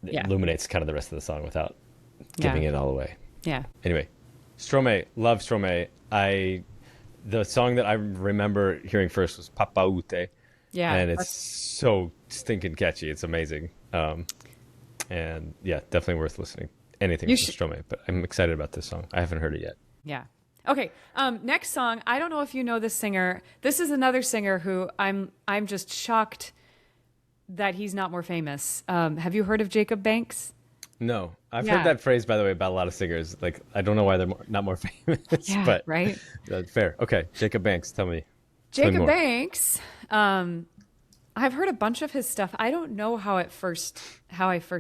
illuminates kind of the rest of the song without giving it all away. Yeah. Anyway, Stromae, love Stromae. The song that I remember hearing first was Papa Ute. Yeah. And it's so stinking catchy. It's amazing. And yeah, definitely worth listening. Anything from Stromae, but I'm excited about this song. I haven't heard it yet. Yeah. Okay. Next song. I don't know if you know this singer. This is another singer who I'm just shocked that he's not more famous. Have you heard of Jacob Banks? No, I've heard that phrase, by the way, about a lot of singers. Like, I don't know why they're not more famous, Yeah, but right. Fair. Okay, Jacob Banks, tell me. Jacob Banks. I've heard a bunch of his stuff. I don't know how I first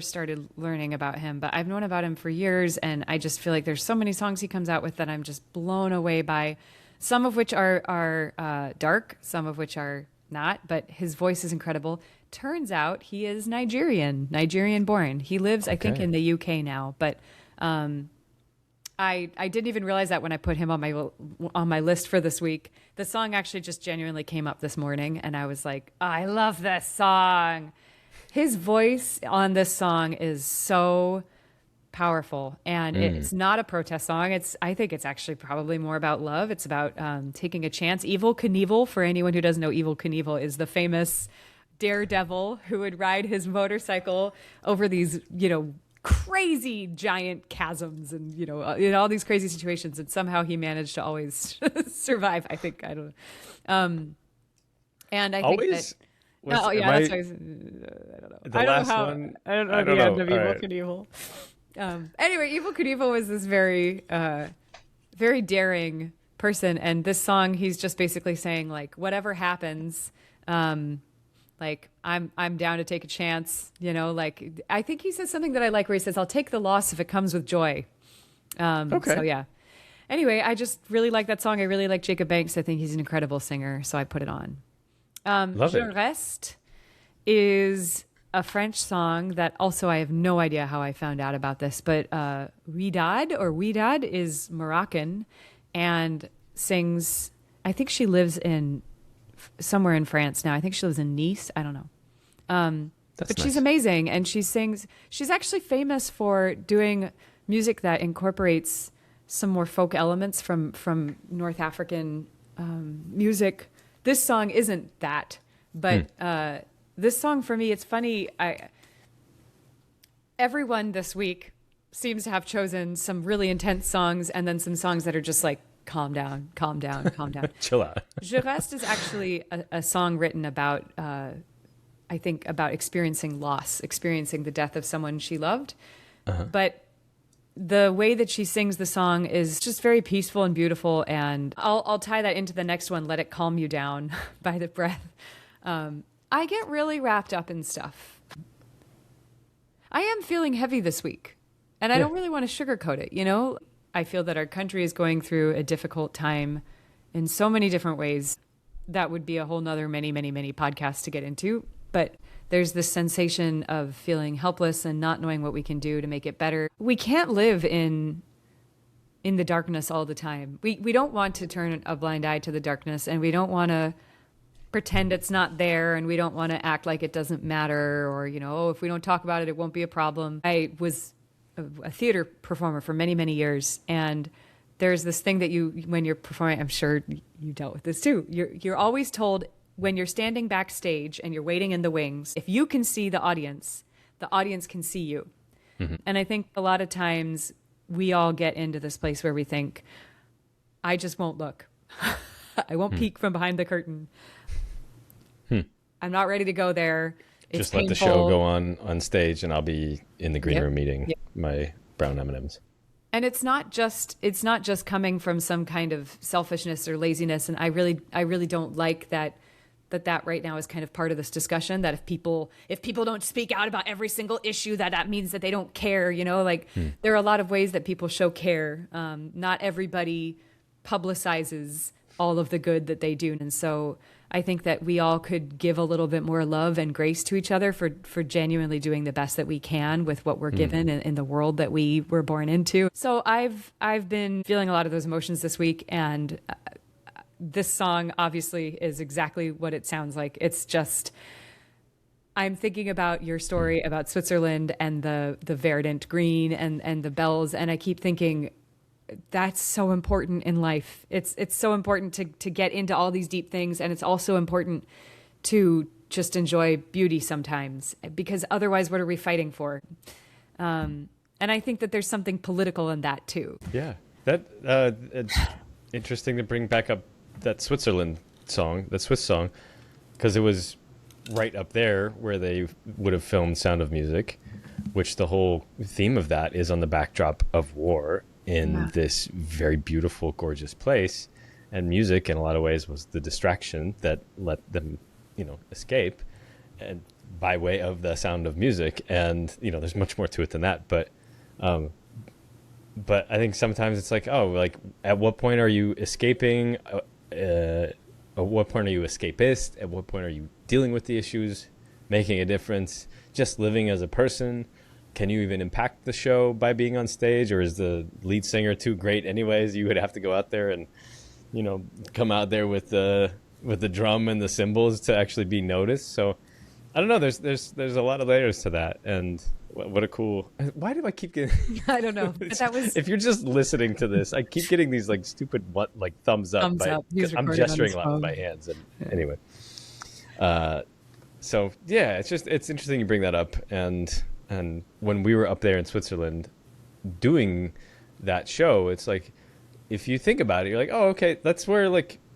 started learning about him, but I've known about him for years, and I just feel like there's so many songs he comes out with that I'm just blown away by. Some of which are dark, some of which are not, but his voice is incredible. Turns out he is Nigerian born. He lives, I think, in the UK now, but I didn't even realize that when I put him on my list for this week. The song actually just genuinely came up this morning, and I was like, oh, I love this song. His voice on this song is so powerful, and it's not a protest song. I think it's actually probably more about love. It's about taking a chance. Evel Knievel, for anyone who doesn't know, Evel Knievel is the famous daredevil who would ride his motorcycle over these, crazy giant chasms and, in all these crazy situations. And somehow he managed to always survive, I think. I don't know. And I always? think that... that's why I don't know. I don't know how. One? I don't know the end of Evel Knievel. Anyway, Evel Knievel was this very, very daring person. And this song, he's just basically saying, like, whatever happens, like, I'm down to take a chance, like, I think he says something that I like where he says, I'll take the loss if it comes with joy. So yeah. Anyway, I just really like that song. I really like Jacob Banks. I think he's an incredible singer. So I put it on. Love Je it. Reste is a French song that also I have no idea how I found out about this, but Ouidad is Moroccan and sings, I think she lives in somewhere in France now. I think she lives in Nice. I don't know. But nice. She's amazing. And she sings, she's actually famous for doing music that incorporates some more folk elements from North African music. This song isn't that, but this song for me, it's funny. Everyone this week seems to have chosen some really intense songs and then some songs that are just like, calm down. Chill out. Je Reste is actually a song written about, I think, about experiencing loss, experiencing the death of someone she loved. But the way that she sings the song is just very peaceful and beautiful. And I'll tie that into the next one, Let It Calm You Down by The Breath. I get really wrapped up in stuff. I am feeling heavy this week, and I don't really want to sugarcoat it, I feel that our country is going through a difficult time in so many different ways. That would be a whole nother many, many, many podcasts to get into. But there's this sensation of feeling helpless and not knowing what we can do to make it better. We can't live in the darkness all the time. We don't want to turn a blind eye to the darkness, and we don't want to pretend it's not there, and we don't want to act like it doesn't matter, or, if we don't talk about it, it won't be a problem. I was a theater performer for many, many years. And there's this thing that when you're performing, I'm sure you dealt with this too. You're always told when you're standing backstage and you're waiting in the wings, if you can see the audience can see you. Mm-hmm. And I think a lot of times we all get into this place where we think, I just won't look. I won't peek from behind the curtain. I'm not ready to go there. It's just let the show go on stage, and I'll be in the green room eating my brown M&Ms. And it's not just coming from some kind of selfishness or laziness. And I really don't like that right now is kind of part of this discussion, that if people don't speak out about every single issue, that means that they don't care. There are a lot of ways that people show care. Not everybody publicizes all of the good that they do. And so I think that we all could give a little bit more love and grace to each other for genuinely doing the best that we can with what we're given in the world that we were born into. So I've been feeling a lot of those emotions this week, and this song obviously is exactly what it sounds like. It's just, I'm thinking about your story about Switzerland and the verdant green and the bells, and I keep thinking, that's so important in life. It's so important to get into all these deep things, and it's also important to just enjoy beauty sometimes, because otherwise what are we fighting for? And I think that there's something political in that too. Yeah, it's interesting to bring back up that Swiss song, because it was right up there where they would have filmed Sound of Music, which the whole theme of that is on the backdrop of war in this very beautiful, gorgeous place. And music, in a lot of ways, was the distraction that let them, escape, and by way of the sound of music. And, there's much more to it than that. But I think sometimes it's like, at what point are you escaping? At what point are you escapist? At what point are you dealing with the issues, making a difference, just living as a person? Can you even impact the show by being on stage, or is the lead singer too great anyways? You would have to go out there and, come out there with the drum and the cymbals to actually be noticed. So I don't know. There's a lot of layers to that, and what a cool. Why do I keep getting? I don't know. But that was. If you're just listening to this, I keep getting these stupid thumbs up. Thumbs up. I'm gesturing a lot with my hands, and anyway. So yeah, it's interesting you bring that up, and when we were up there in Switzerland doing that show, it's like, if you think about it, you're like, oh, okay, that's where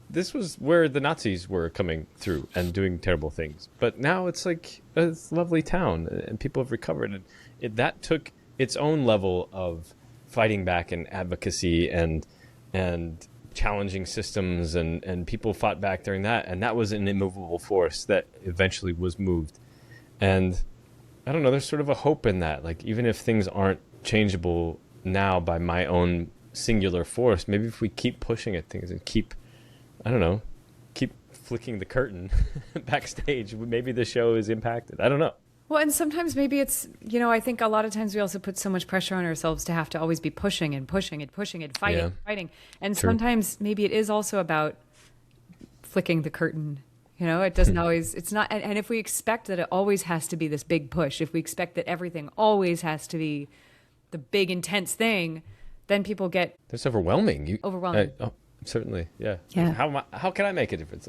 this was where the Nazis were coming through and doing terrible things. But now it's like a lovely town, and people have recovered, and that took its own level of fighting back and advocacy and challenging systems, and people fought back during that, and that was an immovable force that eventually was moved. And I don't know, there's sort of a hope in that. Even if things aren't changeable now by my own singular force, maybe if we keep pushing at things and keep flicking the curtain backstage, maybe the show is impacted. I don't know. Well, and sometimes maybe it's, I think a lot of times we also put so much pressure on ourselves to have to always be pushing and pushing and pushing and fighting. And True. Sometimes maybe it is also about flicking the curtain. It doesn't always, it's not. And if we expect that it always has to be this big push, if we expect that everything always has to be the big, intense thing, then people get... That's overwhelming. Overwhelming. Certainly, yeah. Yeah. How can I make a difference?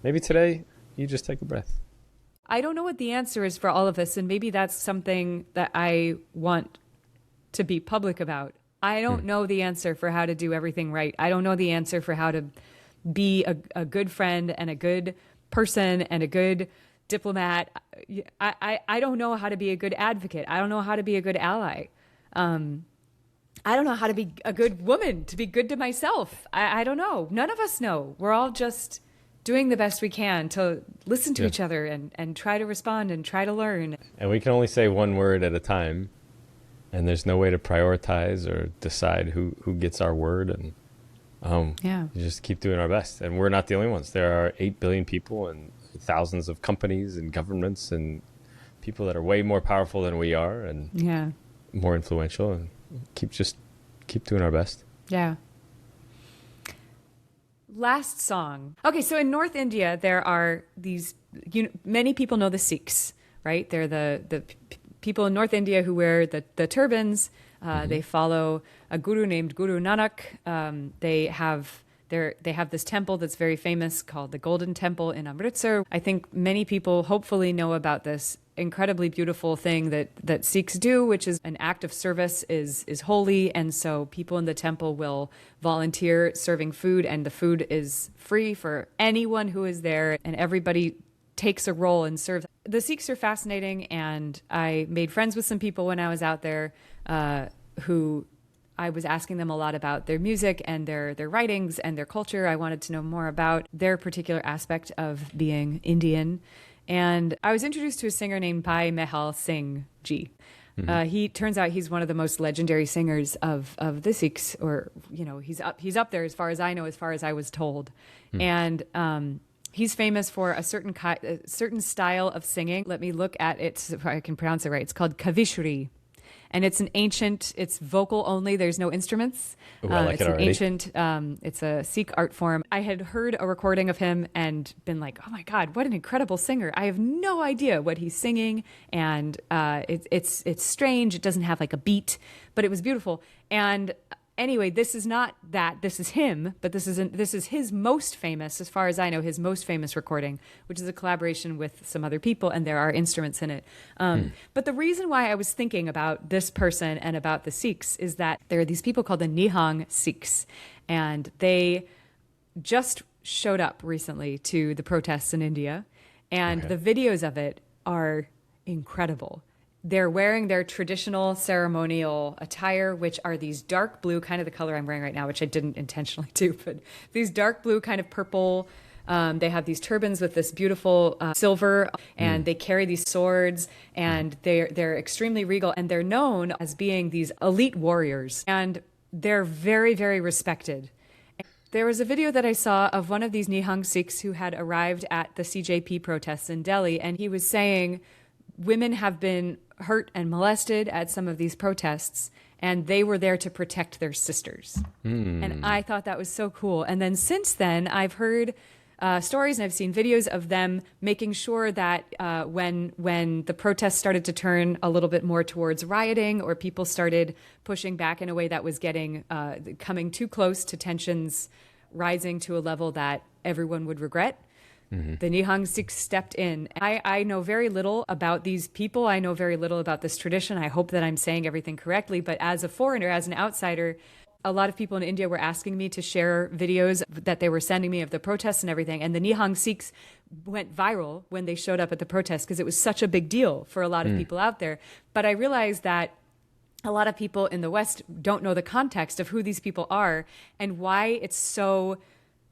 Maybe today you just take a breath. I don't know what the answer is for all of this, and maybe that's something that I want to be public about. I don't know the answer for how to do everything right. I don't know the answer for how to be a good friend and a good person and a good diplomat. I don't know how to be a good advocate. I don't know how to be a good ally. I don't know how to be a good woman, to be good to myself. I don't know. None of us know. We're all just doing the best we can to listen to each other and try to respond and try to learn. And we can only say one word at a time, and there's no way to prioritize or decide who gets our word. And you just keep doing our best. And we're not the only ones. There are 8 billion people and thousands of companies and governments and people that are way more powerful than we are and more influential, and keep doing our best. Yeah. Last song. Okay, so in North India, there are these, many people know the Sikhs, right? They're the people in North India who wear the turbans. They follow a guru named Guru Nanak. They have this temple that's very famous called the Golden Temple in Amritsar. I think many people hopefully know about this incredibly beautiful thing that Sikhs do, which is an act of service is holy. And so people in the temple will volunteer serving food, and the food is free for anyone who is there, and everybody takes a role and serves. The Sikhs are fascinating, and I made friends with some people when I was out there who I was asking them a lot about their music and their writings and their culture. I wanted to know more about their particular aspect of being Indian. And I was introduced to a singer named Bhai Mehal Singh Ji. He turns out he's one of the most legendary singers of the Sikhs, or he's up there as far as I know, as far as I was told. And he's famous for a certain style of singing. Let me look at it so I can pronounce it right. It's called Kavishri. And it's it's vocal only. There's no instruments. Ooh, I like it's it already. Ancient, it's a Sikh art form. I had heard a recording of him and been like, oh my God, what an incredible singer. I have no idea what he's singing. And it's strange. It doesn't have like a beat, but it was beautiful. And Anyway, this is not that. This is him, but this is his most famous, as far as I know, his most famous recording, which is a collaboration with some other people, and there are instruments in it. But the reason why I was thinking about this person and about the Sikhs is that there are these people called the Nihang Sikhs, and they just showed up recently to the protests in India, and the videos of it are incredible. They're wearing their traditional ceremonial attire, which are these dark blue, kind of the color I'm wearing right now, which I didn't intentionally do, but these dark blue, kind of purple. They have these turbans with this beautiful silver, and they carry these swords, and they're extremely regal, and they're known as being these elite warriors, and they're very, very respected. There was a video that I saw of one of these Nihang Sikhs who had arrived at the CJP protests in Delhi, and he was saying women have been hurt and molested at some of these protests, and they were there to protect their sisters. And I thought that was so cool. And then since then, I've heard stories and I've seen videos of them making sure that when the protests started to turn a little bit more towards rioting, or people started pushing back in a way that was getting coming too close to tensions rising to a level that everyone would regret, the Nihang Sikhs stepped in. I know very little about these people. I know very little about this tradition. I hope that I'm saying everything correctly. But as a foreigner, as an outsider, a lot of people in India were asking me to share videos that they were sending me of the protests and everything. And the Nihang Sikhs went viral when they showed up at the protests because it was such a big deal for a lot of people out there. But I realized that a lot of people in the West don't know the context of who these people are and why it's so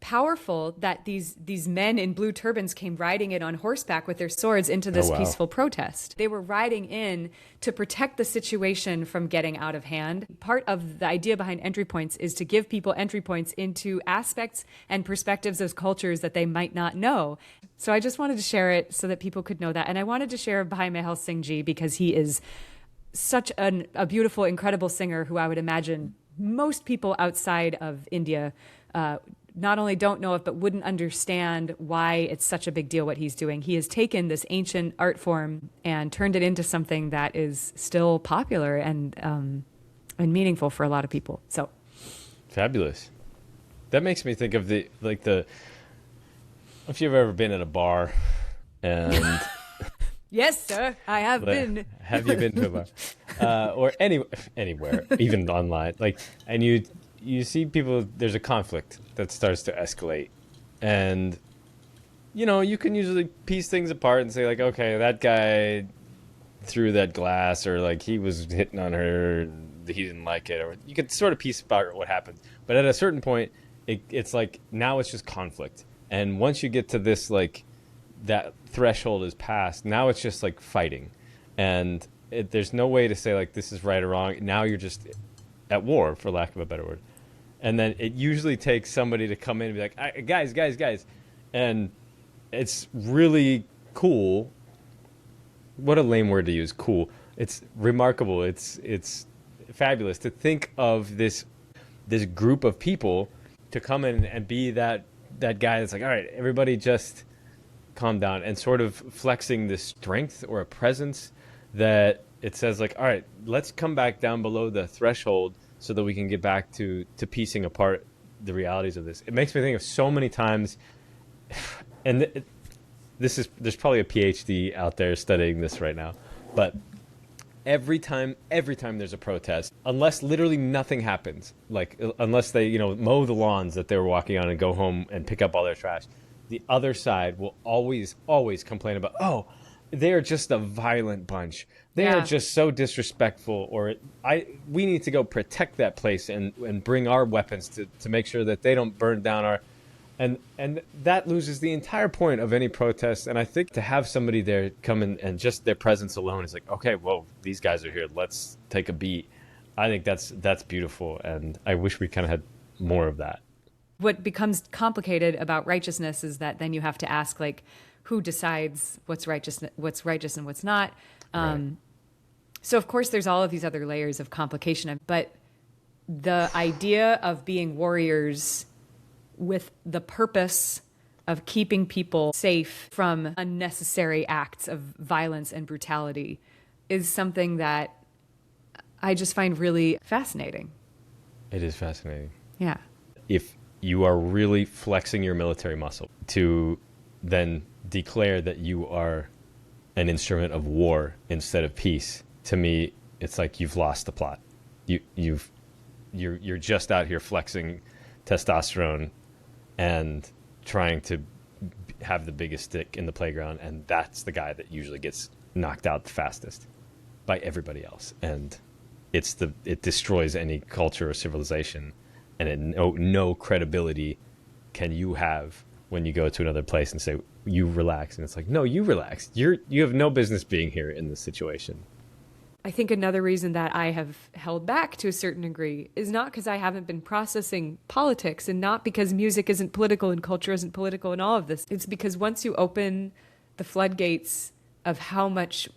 powerful that these men in blue turbans came riding in on horseback with their swords into this peaceful protest. They were riding in to protect the situation from getting out of hand. Part of the idea behind entry points is to give people entry points into aspects and perspectives of cultures that they might not know. So I just wanted to share it so that people could know that. And I wanted to share Bhai Mehal Singh Ji because he is such a beautiful, incredible singer who I would imagine most people outside of India not only don't know it, but wouldn't understand why it's such a big deal what he's doing. He has taken this ancient art form and turned it into something that is still popular and meaningful for a lot of people. So fabulous. That makes me think of if you've ever been at a bar and yes, sir, I have been. Have you been to a bar or anywhere, even online? And you see people, there's a conflict that starts to escalate, and you can usually piece things apart and say okay, that guy threw that glass, or he was hitting on her and he didn't like it, or you could sort of piece apart what happened. But at a certain point, it's now it's just conflict, and once you get to this that threshold is passed, now it's just fighting, and there's no way to say this is right or wrong. Now you're just at war, for lack of a better word. And then it usually takes somebody to come in and be like, guys. And it's really cool. What a lame word to use, cool. It's remarkable. It's fabulous to think of this group of people to come in and be that guy that's all right, everybody just calm down, and sort of flexing this strength or a presence that it says all right, let's come back down below the threshold so that we can get back to piecing apart the realities of this. It makes me think of so many times, and there's probably a PhD out there studying this right now, but every time there's a protest, unless literally nothing happens, unless they mow the lawns that they were walking on and go home and pick up all their trash, the other side will always complain about, they're just a violent bunch. They are just so disrespectful, or we need to go protect that place and bring our weapons to make sure that they don't burn down our, and that loses the entire point of any protest. And I think to have somebody there come in and just their presence alone is okay, whoa, these guys are here, let's take a beat. I think that's beautiful, and I wish we kind of had more of that. What becomes complicated about righteousness is that then you have to ask who decides what's righteous and what's not. Right. So of course there's all of these other layers of complication, but the idea of being warriors with the purpose of keeping people safe from unnecessary acts of violence and brutality is something that I just find really fascinating. It is fascinating. Yeah. If you are really flexing your military muscle to then declare that you are an instrument of war instead of peace, to me, it's like you've lost the plot. You're just out here flexing testosterone and trying to have the biggest stick in the playground, and that's the guy that usually gets knocked out the fastest by everybody else. And it destroys any culture or civilization, and no credibility can you have when you go to another place and say, you relax. And it's like, no, you relax. You have no business being here in this situation. I think another reason that I have held back to a certain degree is not because I haven't been processing politics, and not because music isn't political and culture isn't political and all of this. It's because once you open the floodgates of how much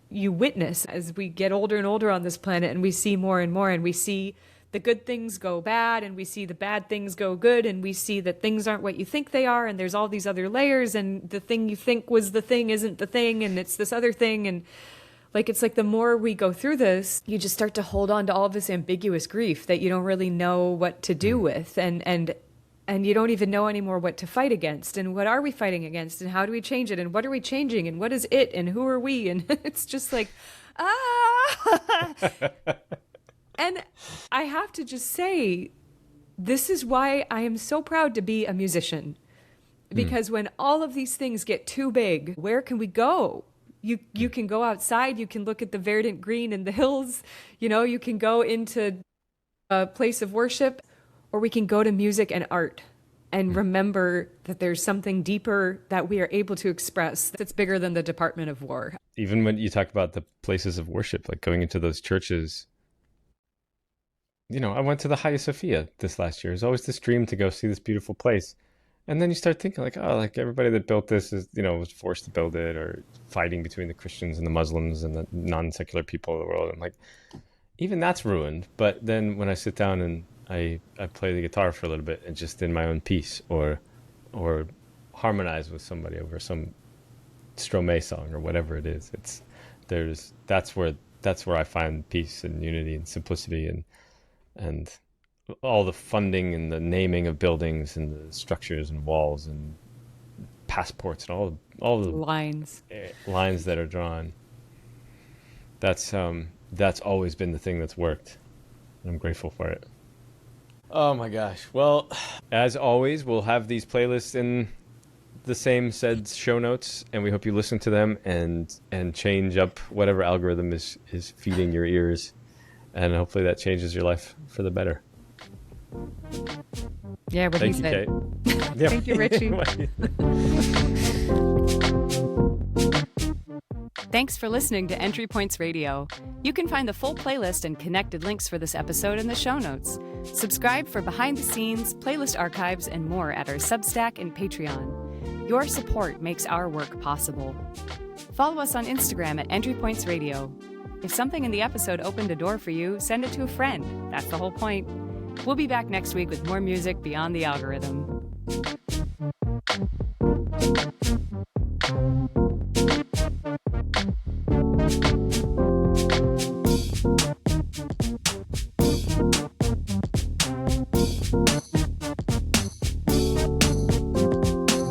you witness as we get older and older on this planet, and we see more and more, and we see the good things go bad, and we see the bad things go good, and we see that things aren't what you think they are, and there's all these other layers, and the thing you think was the thing isn't the thing, and it's this other thing. And it's like the more we go through this, you just start to hold on to all of this ambiguous grief that you don't really know what to do with, and you don't even know anymore what to fight against, and what are we fighting against, and how do we change it, and what are we changing, and what is it, and who are we? And it's just like, And I have to just say, this is why I am so proud to be a musician. Because when all of these things get too big, where can we go? You can go outside, you can look at the verdant green in the hills, you can go into a place of worship, or we can go to music and art and remember that there's something deeper that we are able to express that's bigger than the Department of War. Even when you talk about the places of worship, like going into those churches, I went to the Hagia Sophia this last year. It was always this dream to go see this beautiful place. And then you start thinking everybody that built this is, was forced to build it, or fighting between the Christians and the Muslims and the non-secular people of the world. And even that's ruined. But then when I sit down and I play the guitar for a little bit and just in my own piece, or harmonize with somebody over some Stromae song or whatever it is, that's where I find peace and unity and simplicity, and all the funding and the naming of buildings and the structures and walls and passports and all the lines that are drawn. That's always been the thing that's worked. I'm grateful for it. Oh my gosh. Well, as always, we'll have these playlists in the same said show notes, and we hope you listen to them and change up whatever algorithm is feeding your ears, and hopefully that changes your life for the better. Yeah, what Thank he you, said. Kate. Thank you, Richie. Thanks for listening to Entry Points Radio. You can find the full playlist and connected links for this episode in the show notes. Subscribe for behind the scenes, playlist archives, and more at our Substack and Patreon. Your support makes our work possible. Follow us on Instagram at Entry Points Radio. If something in the episode opened a door for you, send it to a friend. That's the whole point. We'll be back next week with more music beyond the algorithm.